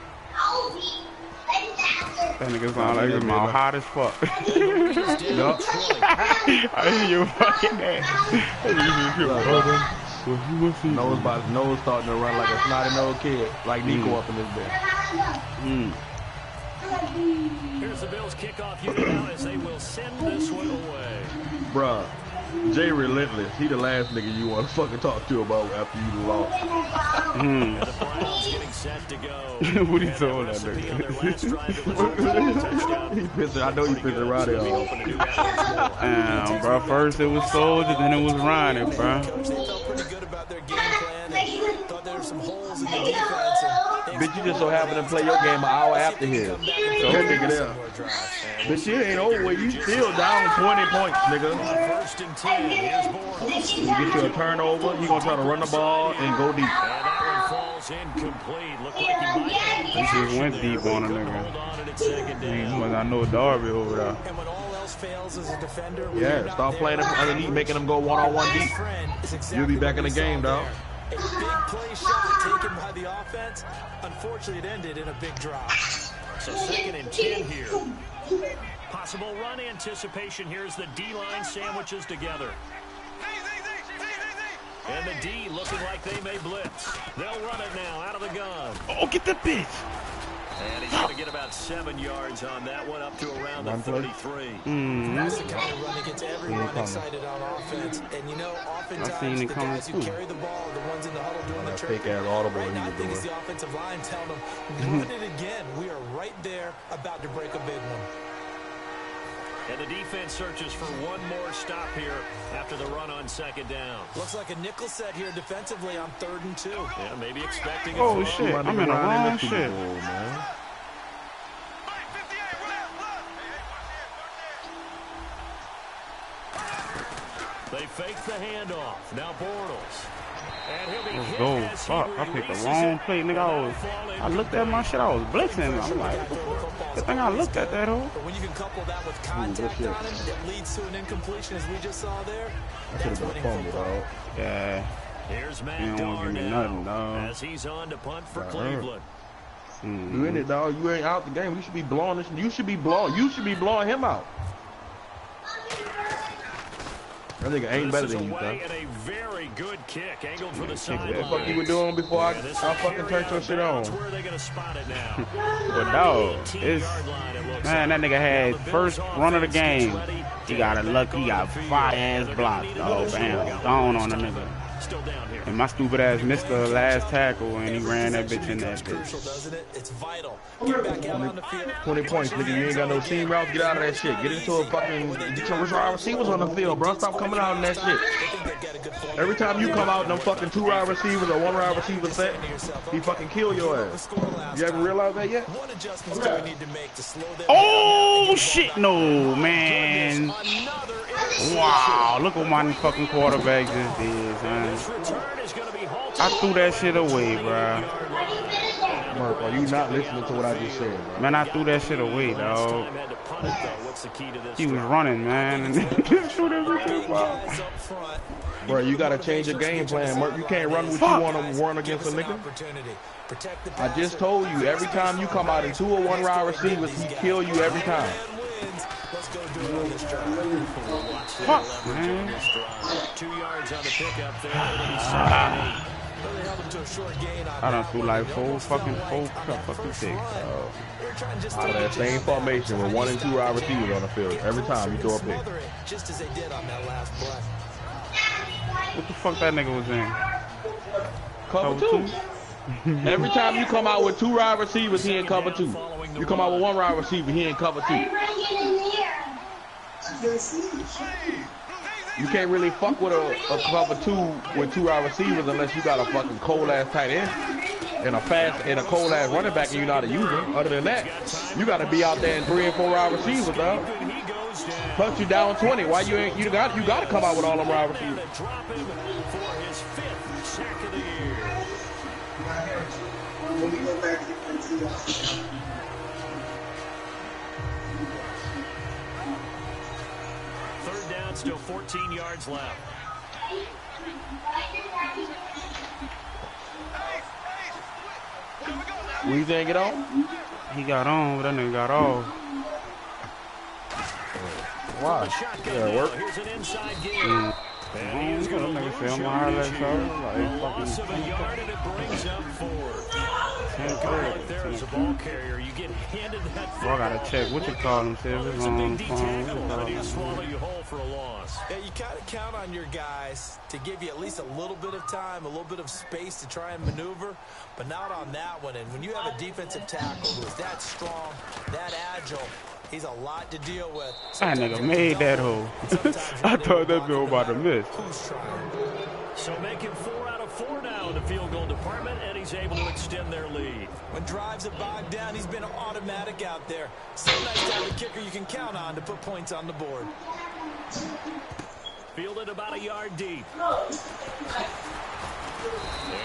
That nigga sound like his mouth hot as fuck. Yup. I hear you fucking ass. Nose starting to run like a snotty nose kid, like Nico up in this bed. Here's the Bills kickoff unit now as they will send this one away. Bruh, Jay Relentless, he the last nigga you want to fucking talk to about after you lost. And the Browns getting set to go. What he told that nigga? He pissed, I know he pissed Ronnie off. Damn, bro, first it was Soldier, then it was Ronnie, bro. Coach, they felt pretty good about their game Bitch, you just so happen to play your game an hour after his. So nigga there. But shit ain't over. You still down 20 points, nigga. First and 10. Here's Bortles. You get you a turnover. He gonna try to run the ball and go deep. And that one falls incomplete. Looked like he might have. He just went deep on a nigga. I know Darby over there. And when all else fails as a defender, yeah, start playing him underneath, making him go one-on-one deep. You'll be back in the game, dog. A big play shot taken by the offense. Unfortunately, it ended in a big drop. So 2nd and 10 here. Possible run anticipation here as the D-line sandwiches together. And the D looking like they may blitz. They'll run it now out of the gun. Oh, get the bitch. And he's going to get about 7 yards on that one, up to around the 33. That's the kind of run that gets everyone excited on offense. And you know, oftentimes the guys who carry the ball are the ones in the huddle doing the trick. Right now, I think it's the offensive line telling them, run it again. We are right there about to break a big one. And the defense searches for one more stop here after the run on 2nd down. Looks like a nickel set here defensively on 3rd and 2. Yeah, maybe expecting a oh, throw. shit. I'm in the wrong shit. Man. They fake the handoff. Now Bortles. And he'll be Let's hit go. as Fuck, he I picked the releases wrong it. play, nigga. I looked at my shit. I was blitzing. I'm like, good thing I looked at that hole. But when you can couple that with contact on him, it leads to an incompletion as we just saw there. That's winning football. Yeah. Here's Matt You don't give me nothing, dog. as he's on to punt for Cleveland. You in it, dog. You ain't out the game. You should be blowing this. You should be blowing him out. That nigga ain't better than you, dog. And a very good kick angled for the sideline. What the fuck you were doing before I fucking turned your shit on? Where are they going to spot it now? But dog, it's man, that nigga had first run of the game. He got a lucky, he got 5-ass blocks. Oh, bam, gone on the nigga. Still down here. And my stupid ass missed the last tackle and he ran that bitch in that bitch. Doesn't it? It's vital. Get back out on the field. 20 points, nigga. You ain't got no team routes. Get out of that shit. Get into a fucking. Get your wide receivers on the field, bro. Stop coming out in that shit. Every time you come out in them fucking 2 wide receivers or 1 wide receiver set, he fucking kill your ass. You haven't realized that yet? What adjustments do we need to make to slow them Oh shit, no, man. Wow, look what my fucking quarterback just did, man. I threw that shit away, bro. Merk, are you not listening to what I just said, bro? Man, I threw that shit away, dog. He was running, man, and just shoot everything, bro. Bro, you gotta change your game plan, Merk. You can't run what you want to run against a nigga. I just told you, every time you come out in 2 or 1 wide receivers, he kill you every time. Fuck, man. 2 yards on the pickup there. I done threw like 4 fucking picks. Out of that same formation with 1 and 2 wide receivers on the field. Every time you throw a pick. Just as they did on that last play. What the fuck that nigga was in? Cover 2. Every time you come out with 2 wide receivers, he in cover 2. You come out with 1 wide receiver, he in cover 2. You can't really fuck with a cover 2 with 2 wide receivers unless you got a fucking cold ass tight end and a fast and a cold ass running back and you know how to use them. Other than that, you got to be out there in 3 and 4 wide receivers, dog. Plus you down 20. Why you ain't? You got to come out with all them wide receivers. Third down, still 14 yards left. We didn't get on? He got on, but that nigga got off. Why? Yeah, it worked. Here's an inside game. And he's going to lose loss of a yard, and it brings up 4. Right there as a ball carrier, you get handed that. I gotta check what you call him. Say if it's on the phone. You swallow you whole for a loss. Yeah, you kind of count on your guys to give you at least a little bit of time, a little bit of space to try and maneuver, but not on that one. And when you have a defensive tackle who is that strong, that agile, he's a lot to deal with. That nigga made that hole. I thought that girl about to miss. So making 4 out of 4 now in the field goal department, and he's able to extend their lead. When drives are bogged down, he's been automatic out there. So nice to have a kicker you can count on to put points on the board. Fielded about a yard deep.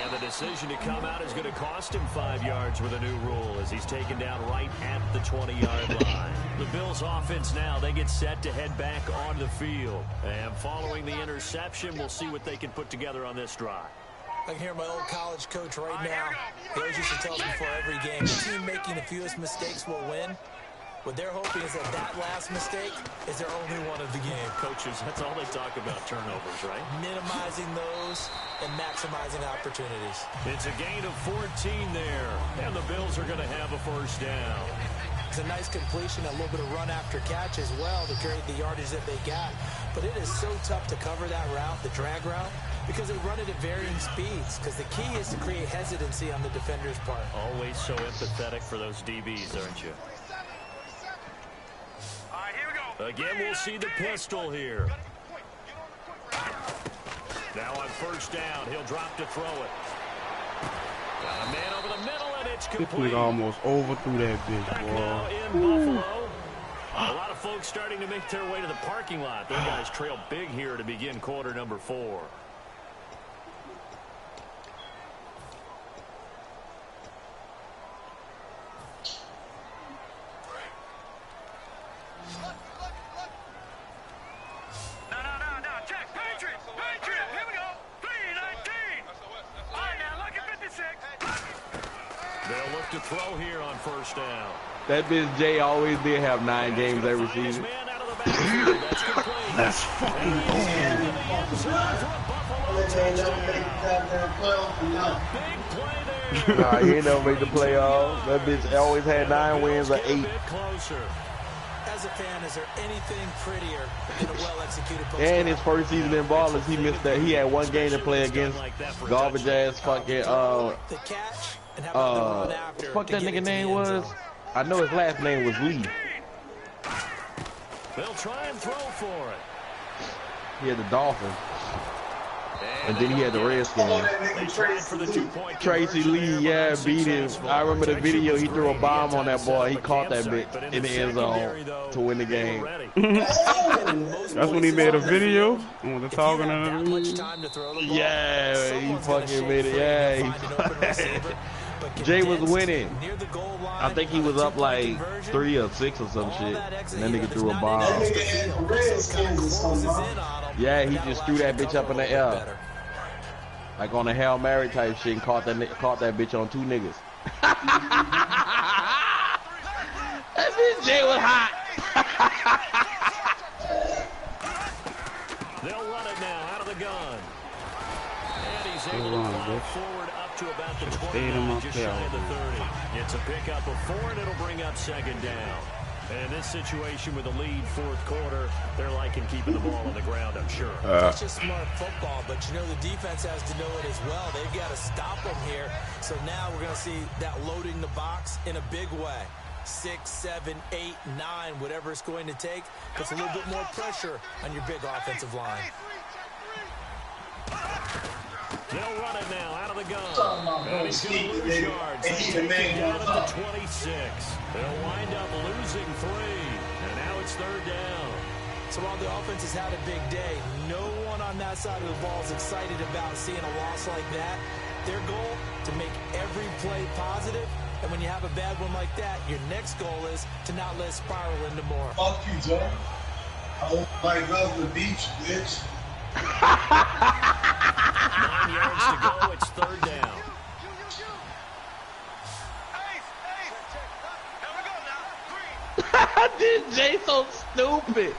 And the decision to come out is going to cost him 5 yards with a new rule as he's taken down right at the 20-yard line. The Bills offense now, they get set to head back on the field. And following the interception, we'll see what they can put together on this drive. I can hear my old college coach right now. He always used to tell us before every game, the team making the fewest mistakes will win. What they're hoping is that last mistake is their only one of the game. Coaches, that's all they talk about, turnovers, right? Minimizing those and maximizing opportunities. It's a gain of 14 there, and the Bills are going to have a first down. It's a nice completion, a little bit of run after catch as well to create the yardage that they got. But it is so tough to cover that route, the drag route, because they run it at varying speeds. Because the key is to create hesitancy on the defender's part. Always so empathetic for those DBs, aren't you? Again, we'll see the pistol here. Now on first down, he'll drop to throw it. Got a man over the middle, and it's complete. This nigga almost overthrew that bitch, Back boy. now in Buffalo. A lot of folks starting to make their way to the parking lot. Those guys trail big here to begin quarter number 4. They'll look to throw here on first down. That bitch Jay always did have 9 games every season. Let's fucking go. Nah, he ain't never made the playoffs. That bitch always had 9 wins or 8. As a fan, is there anything prettier than a well-executed post? And his first season in Ballers, he missed that. He had 1 game to play against garbage ass fucking the catch and how about the run after fuck that nigga name was. I know his last name was Lee. They'll try and throw for it. He had the Dolphins. And then he had the Redskins. Tracy Lee, yeah, beat him. I remember the video. He threw a bomb on that boy. He caught that bitch in the end zone to win the game. That's when he made a video. When the talking yeah, he fucking made it. Yeah, Jay was winning. I think he was up like 3 or 6 or some shit. And that nigga threw a bomb. Yeah, he just threw that bitch up in the air. Like on a Hail Mary type shit and caught that bitch on 2 niggas. That bitch Jay was hot. They'll run it now out of the gun. And he's able to plow forward up to about the 20, just shy of the 30. It's a pickup of 4, and it'll bring up second down. And in this situation with the lead fourth quarter, they're liking keeping the ball on the ground, I'm sure. It's just smart football, but you know the defense has to know it as well. They've got to stop them here. So now we're going to see that loading the box in a big way. 6, 7, 8, 9, whatever it's going to take, puts a little bit more pressure on your big offensive line. They'll run it now out of the gun. And he's going to lose yards. They take it down at the 26. They'll wind up losing 3. And now it's third down. So while the offense has had a big day, no one on that side of the ball is excited about seeing a loss like that. Their goal, to make every play positive. And when you have a bad one like that, your next goal is to not let it spiral into more. Fuck you, Joe. I hope my love the beach, bitch. 9 yards to go. It's third down. This Jay so stupid.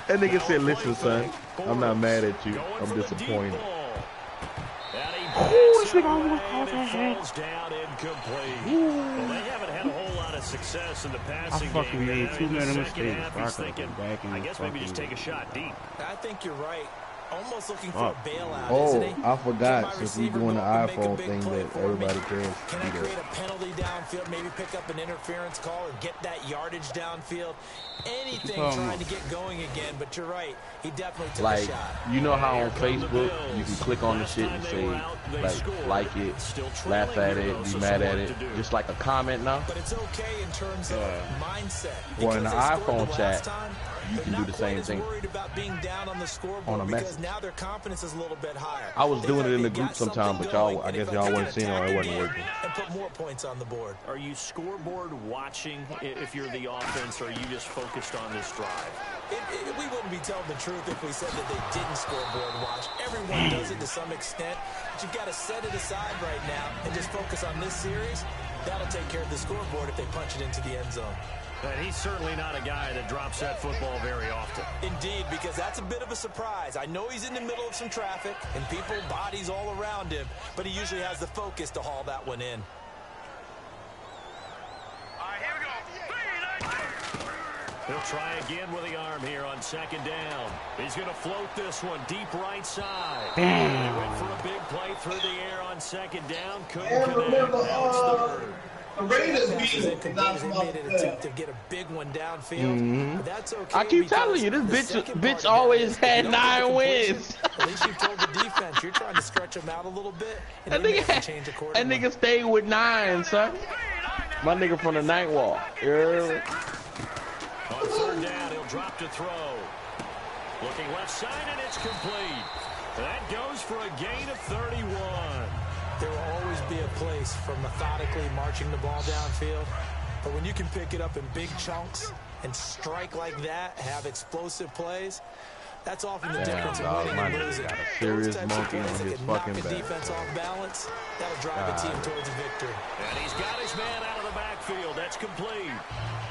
That nigga said, listen, son, I'm not mad at you. I'm disappointed. Ooh, this nigga almost caught that head. Well, they haven't had a whole lot of success in the passing game. I fucking made 2 minute mistakes. I guess maybe just take a shot deep. I think you're right. almost looking for a bailout, isn't he? I forgot, since we doing the iPhone thing that everybody cares. Can I create a penalty downfield, maybe pick up an interference call or get that yardage downfield? Anything trying to get going again, but you're right. He definitely took a shot. You know how on Facebook you can click on the shit and say, like it, laugh at it, be mad at it, just like a comment now? But it's okay in terms of mindset. Well, in the iPhone chat, you can do the same thing on a message. Now their confidence is a little bit higher. I was doing it in the group sometime, but I guess y'all wasn't seeing it or it wasn't working. And put more points on the board. Are you scoreboard watching if you're the offense, or are you just focused on this drive? We wouldn't be telling the truth if we said that they didn't scoreboard watch. Everyone does it to some extent, but you've got to set it aside right now and just focus on this series. That'll take care of the scoreboard if they punch it into the end zone. And he's certainly not a guy that drops that football very often. Indeed, because that's a bit of a surprise. I know he's in the middle of some traffic and people, bodies all around him, but he usually has the focus to haul that one in. All right, here we go. He'll try again with the arm here on second down. He's going to float this one deep right side. They went for a big play through the air on second down. Couldn't connect. Now it's third. The Raiders beat them. Made an attempt to get a big one downfield. But that's okay. I keep telling you, this bitch always had 9 wins. At least you told the defense you're trying to stretch them out a little bit. And that nigga stayed with 9, son. My nigga from the night wall. On third down, he'll drop to throw. Looking left side, and it's complete. That goes for a gain of 31. There will always be a place for methodically marching the ball downfield. But when you can pick it up in big chunks and strike like that, have explosive plays, that's often the difference in winning and losing. Got a serious monkey on his fucking back. Defense off balance, that'll drive a team towards a victory. And he's got his man out of the backfield. That's complete.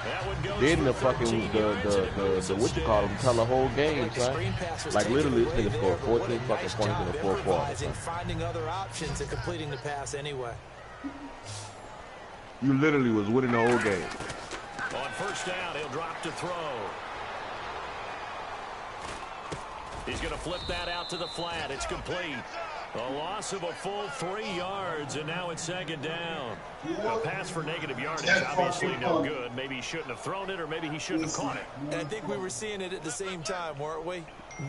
That one goes Then the fucking the what you call them tell the whole game, son. Like literally, this nigga scored 14 fucking points in the fourth quarter. Finding other options and completing the pass anyway. You literally was winning the whole game. On first down, he'll drop to throw. He's going to flip that out to the flat. It's complete. A loss of a full 3 yards, and now it's second down. A pass for negative yardage, obviously no good. Maybe he shouldn't have thrown it, or maybe he shouldn't have caught it. And I think we were seeing it at the same time, weren't we?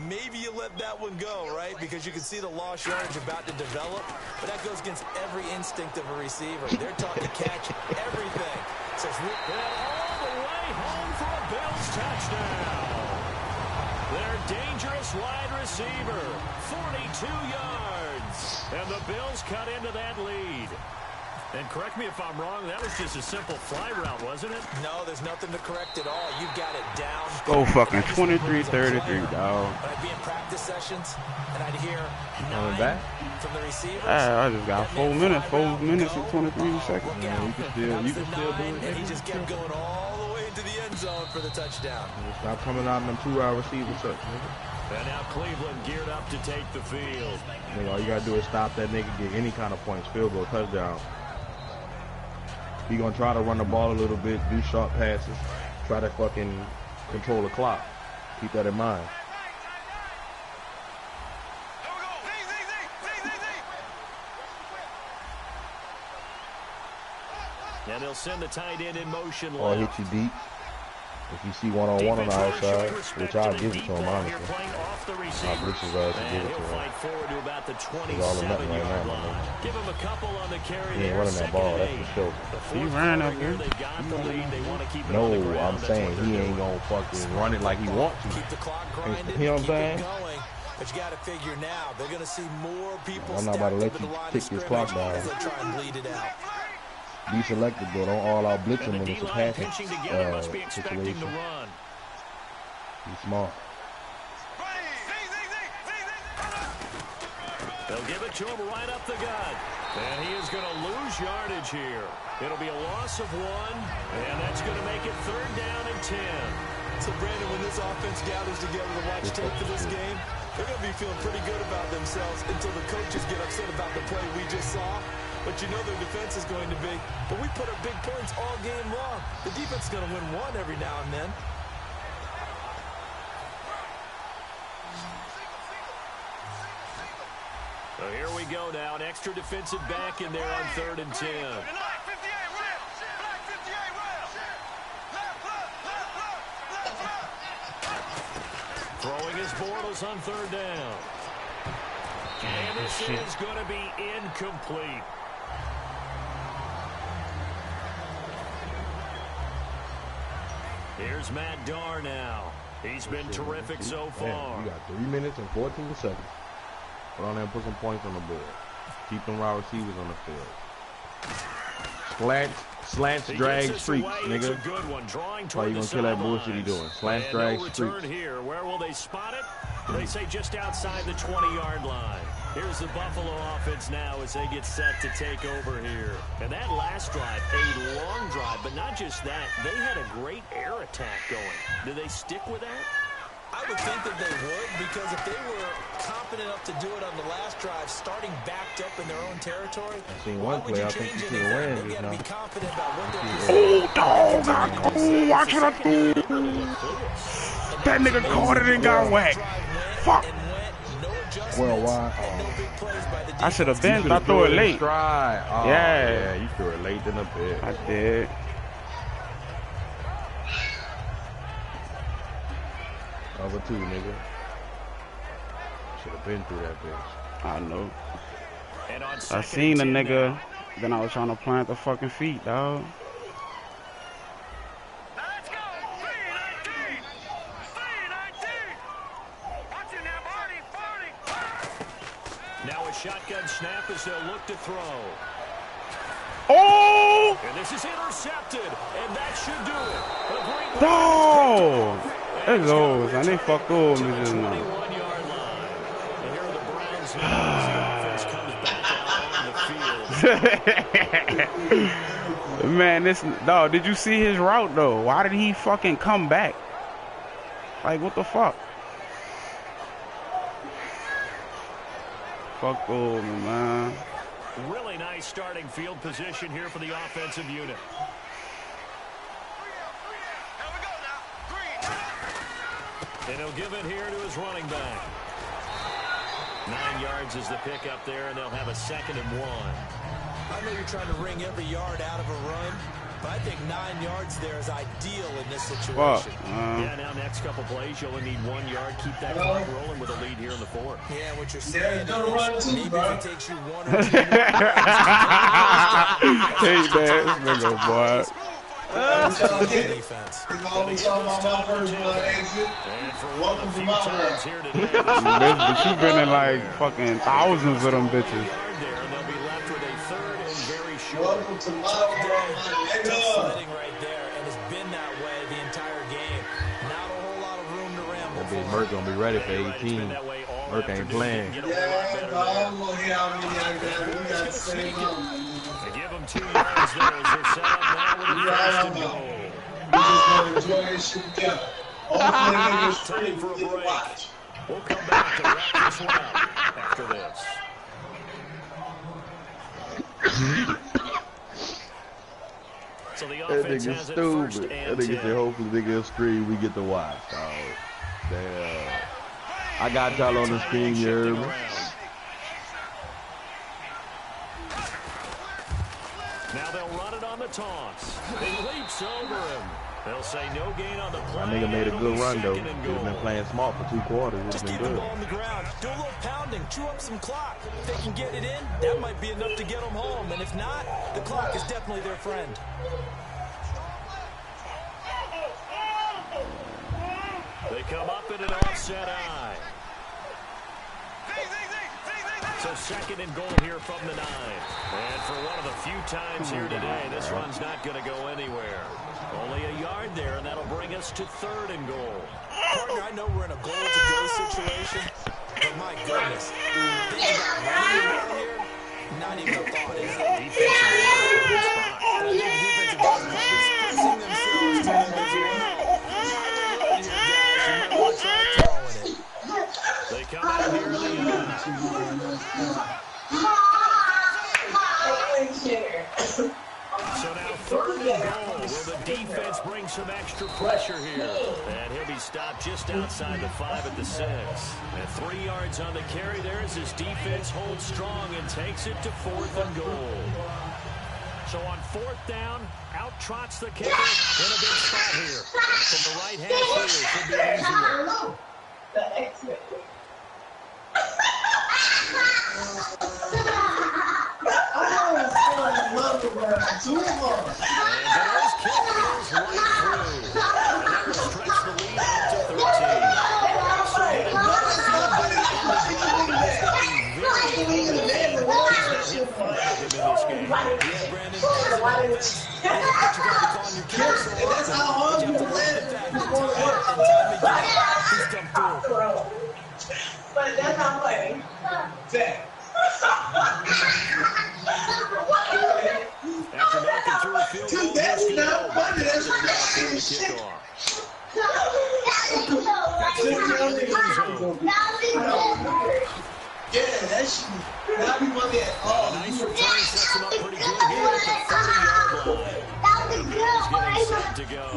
Maybe you let that one go, right? Because you can see the lost yardage about to develop. But that goes against every instinct of a receiver. They're taught to catch everything. So it's all the way home for a Bills touchdown. Their dangerous wide receiver, 42 yards. And the Bills cut into that lead. And correct me if I'm wrong, that was just a simple fly route, wasn't it? No, there's nothing to correct at all. You've got it down. Go fucking 23-33, dog. When I'd be in practice sessions, and I'd hear 9 from the receivers. I just got 4 minutes. 4 minutes and 23 seconds. Yeah, you can still do it. And he just kept going all the way into the end zone for the touchdown. Stop coming out in them 2-hour receiver sets, nigga. And now Cleveland geared up to take the field. Nigga, all you gotta do is stop that nigga, get any kind of points, field goal, touchdown. He gonna try to run the ball a little bit, do short passes, try to fucking control the clock. Keep that in mind. And they'll send the tight end in motion left. Or hit you deep. If you see one-on-one on the outside, which I'll give it to him, honestly. I'll blitz his ass and give it to him. He's all or nothing right now, my nigga. Give him a couple on the carry. He ain't running that ball, that's for sure. He ran up here. No, I'm saying he ain't gonna fucking run it like he wants to. Keep the clock grinding, You know what I'm saying? But you got to figure now, they're going to see more people. I'm not about to let you tick this clock down. As they try and bleed it out. Be selective, though. Don't all out blitz him when it's a passing situation. Be smart. They'll give it to him right up the gut. And he is going to lose yardage here. It'll be a loss of 1, and that's going to make it 3rd down and 10. So, Brandon, when this offense gathers together to watch tape for this game, they're going to be feeling pretty good about themselves until the coaches get upset about the play we just saw. But you know their defense is going to be. But we put up big points all game long. The defense is going to win one every now and then. So here we go now. An extra defensive back in there on 3rd and 10. Throwing his Bortles on 3rd down. And this is going to be incomplete. Here's Matt Darr now. He's been terrific so far. Man, you got 3 minutes and 14 seconds. Put on there and put some points on the board. Keep them wide receivers on the field. Slants, drag, streaks, nigga. Why you gonna kill that bullshit he doing? Slants, drag, streaks. Here. Where will they spot it? They say just outside the 20-yard line. Here's the Buffalo offense now as they get set to take over here. And that last drive, a long drive, but not just that. They had a great air attack going. Do they stick with that? I would think that they would, because if they were confident enough to do it on the last drive, starting backed up in their own territory, I've seen one play, I think you see a win. They got to be confident about what they're Oh, dog. Oh, I should have threw. That nigga caught it and got whacked. Fuck. Well, why? I should have been, but I threw it late. Oh, yeah, you threw it late in the pit. I did. Number 2, nigga. Should have been through that bitch. I know. I seen the nigga, then I was trying to plant the fucking feet, dog. Let's go! 319! 319! Watching that body, Now a shotgun snap as they'll look to throw. Oh! And this is intercepted, and that should do it. No! It goes, and they fucked over me just now. 21-yard line. And here are the Browns now as the offense comes back on the field. Man, this dog, did you see his route though? Why did he fucking come back? Like, what the fuck? Fuck over me, man. Really nice starting field position here for the offensive unit. And he'll give it here to his running back. 9 yards is the pick up there, and they'll have a 2nd and 1. I know you're trying to wring every yard out of a run, but I think 9 yards there is ideal in this situation. Yeah, now next couple plays, you'll only need 1 yard. Keep that clock rolling with a lead here in the 4th. Yeah, what you're saying is maybe if it takes you 1 or 2 Hey, man, this nigga, boy. defense. Welcome to my world. But you been in like fucking thousands of them bitches. Welcome to my world, Sledding right there, and it's been that way the entire game. Not a whole lot of room to ramble. Merk gonna be ready for 18. Merk ain't playing. Yeah, dog. Look here how many I got. We got the same number. Give them 2 yards there as they're set up now with a first and goal. We just gonna enjoy this shit together. Hopefully niggas free For a to break. watch. We'll come back to wrap this one up after this. So the That offense nigga has it stupid. first That and nigga 10. said hopefully they get a screen we get to watch. Dog. Damn. I got y'all on the screen, you heard me? Now they'll run it on the toss. He leaps over him. They'll say no gain on the play. My nigga made a good run though. He's 2nd and been goal. playing smart for 2 quarters. It's Just been keep the good. ball on the ground. Do a little pounding. Chew up some clock. If they can get it in, that might be enough to get them home. And if not, the clock is definitely their friend. They come up in an offset eye. So 2nd and goal here from the 9. And for one of the few times here today, this run's not going to go anywhere. Only a yard there, and that'll bring us to 3rd and goal. Partner, I know we're in a goal-to-go situation, but my goodness. Thinking about running the ball here, not even a thought, is it? Defensive spot. I think the defensive guys are expressing themselves to them as well. Here, guys, you might want to try throwing it. They come out here in the So now 3rd and goal. Will the defense bring some extra pressure here? And he'll be stopped just outside the 5 at the 6. And 3 3 yards on the carry there as his defense holds strong and takes it to 4th and goal. So on 4th down, out trots the kicker in a big spot here. From the right half field, should be an easy one. And Gano's kick is right through. And that will stretch the lead out to 13. So another field goal in the drive. This got a very close game. He's hit 5 of them in this game. Yeah, Brandon, as an offense, you got to call on your kicker so often. That's how hard you land. He's come through. But that's not funny. Zach. After knocking through a field goal, That's he's not going funny. That's to fucking shit. kickoff. Yeah, that shit. Now we want that. A nice return sets him up pretty good here at the 30-yard line. He's getting set to go.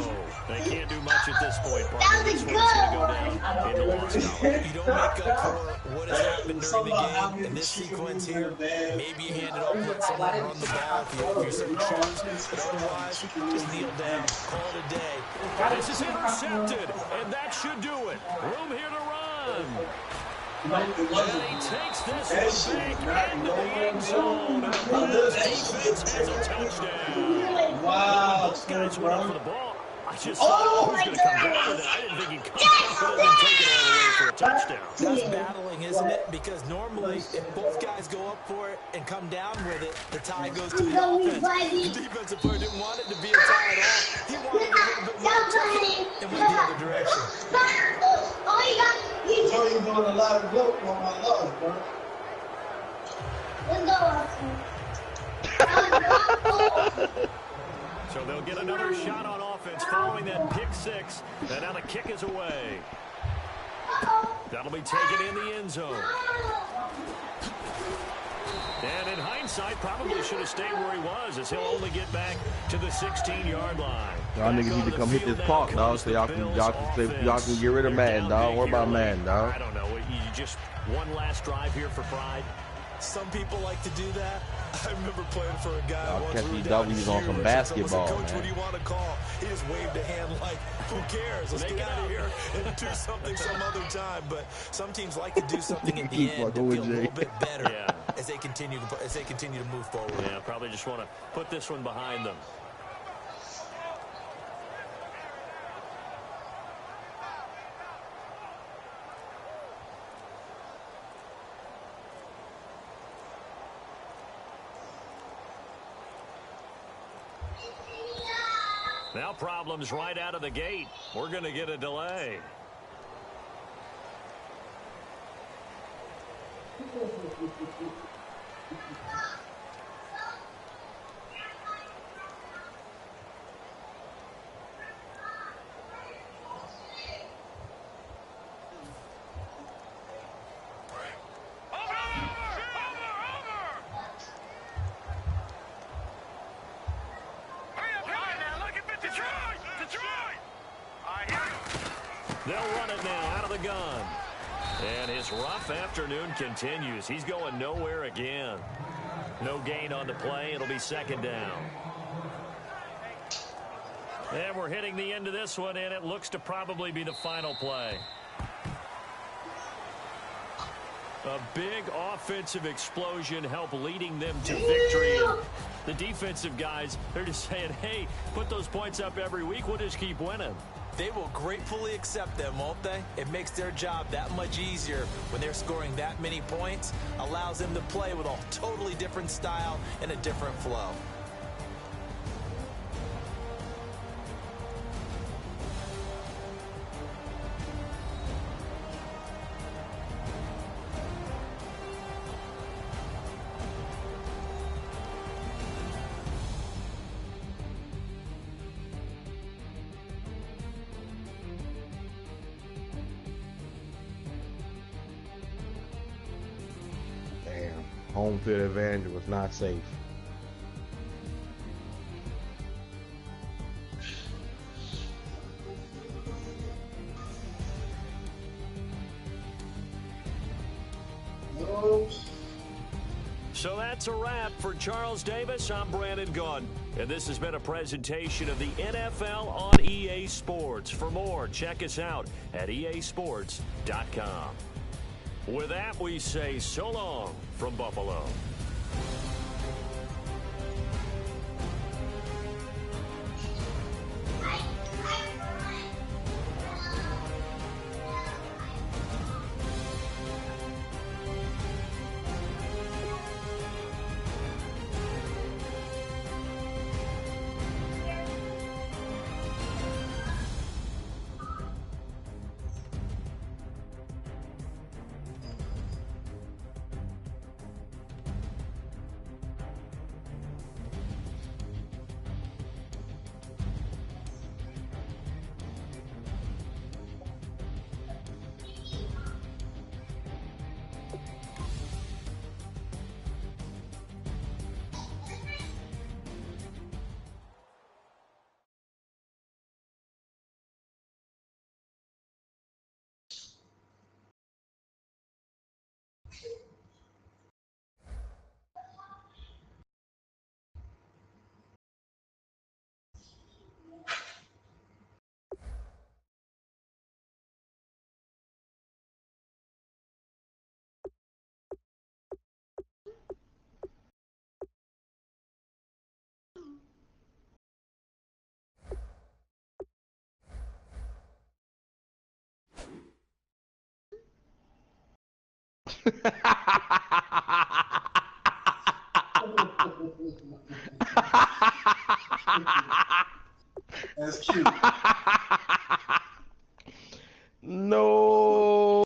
They can't do much at this point. Probably this one's going to go down in the loss column. You don't make up for what has happened during the game in this sequence here. Maybe you hand it off, let someone run the ball if you're so choose. But otherwise, just kneel down, call it a day. This is intercepted, and that should do it. Room here to run. And he takes this one back into the end zone. And the defense has a touchdown. Wow. Those guys went up for the ball. I just thought he was going to come down with it. I didn't think he'd come down with it and take it all the way for a touchdown. That's battling, isn't it? Because normally, if both guys go up for it and come down with it, the tie goes to the offense. The defensive player didn't want it to be a tie at all. He wanted a little bit more, took it, and went the other direction. So you're doing a lot of work on my love, bro. So they'll get another shot on offense following that pick 6. And now the kick is away. That'll be taken in the end zone. And in hindsight, probably should have stayed where he was, as he'll only get back to the 16-yard line. Y'all niggas need to come hit this park, dog, so y'all can get rid of man, dog. Don't worry about man, dog. I don't know. You just one last drive here for pride. Some people like to do that. I remember playing for a guy Y'all once. catch We were these down in W's on some Hughes, basketball, and someone said, Coach, man. what do you want to call? He just waved a hand like, who cares? Let's get out of here and do something some other time. But some teams like to do something at the end to feel a little bit better as they continue to move forward. Yeah, probably just want to put this one behind them. Now problems right out of the gate. We're going to get a delay. They'll run it now out of the gun. And his rough afternoon continues. He's going nowhere again. No gain on the play. It'll be 2nd down. And we're hitting the end of this one, and it looks to probably be the final play. A big offensive explosion helped leading them to victory. And the defensive guys, they're just saying, hey, put those points up every week. We'll just keep winning. They will gratefully accept them, won't they? It makes their job that much easier when they're scoring that many points. Allows them to play with a totally different style and a different flow. Home field advantage was not safe. So that's a wrap for Charles Davis. I'm Brandon Gaudin, and this has been a presentation of the NFL on EA Sports. For more, check us out at easports.com. With that, we say so long from Buffalo. That's cute. No.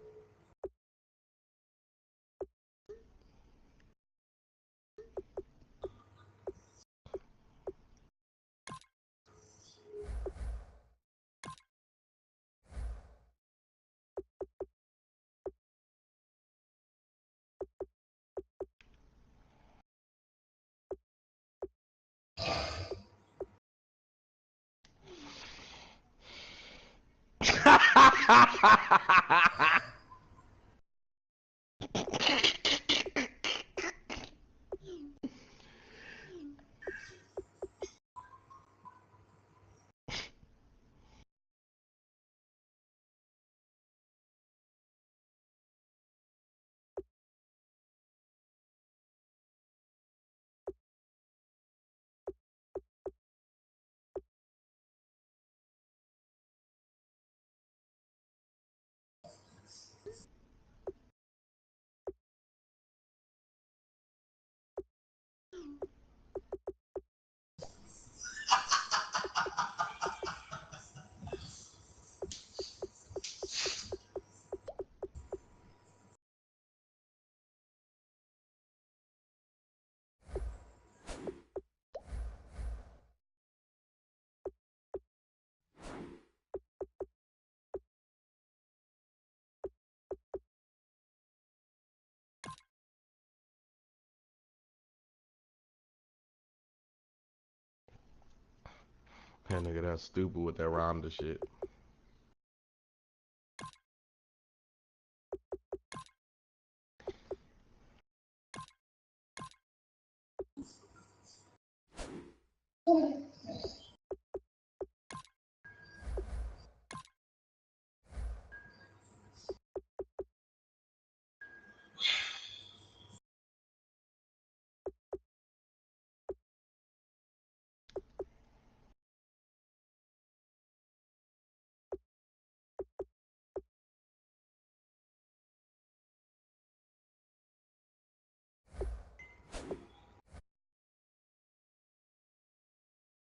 That nigga, that's stupid with that Ronda shit.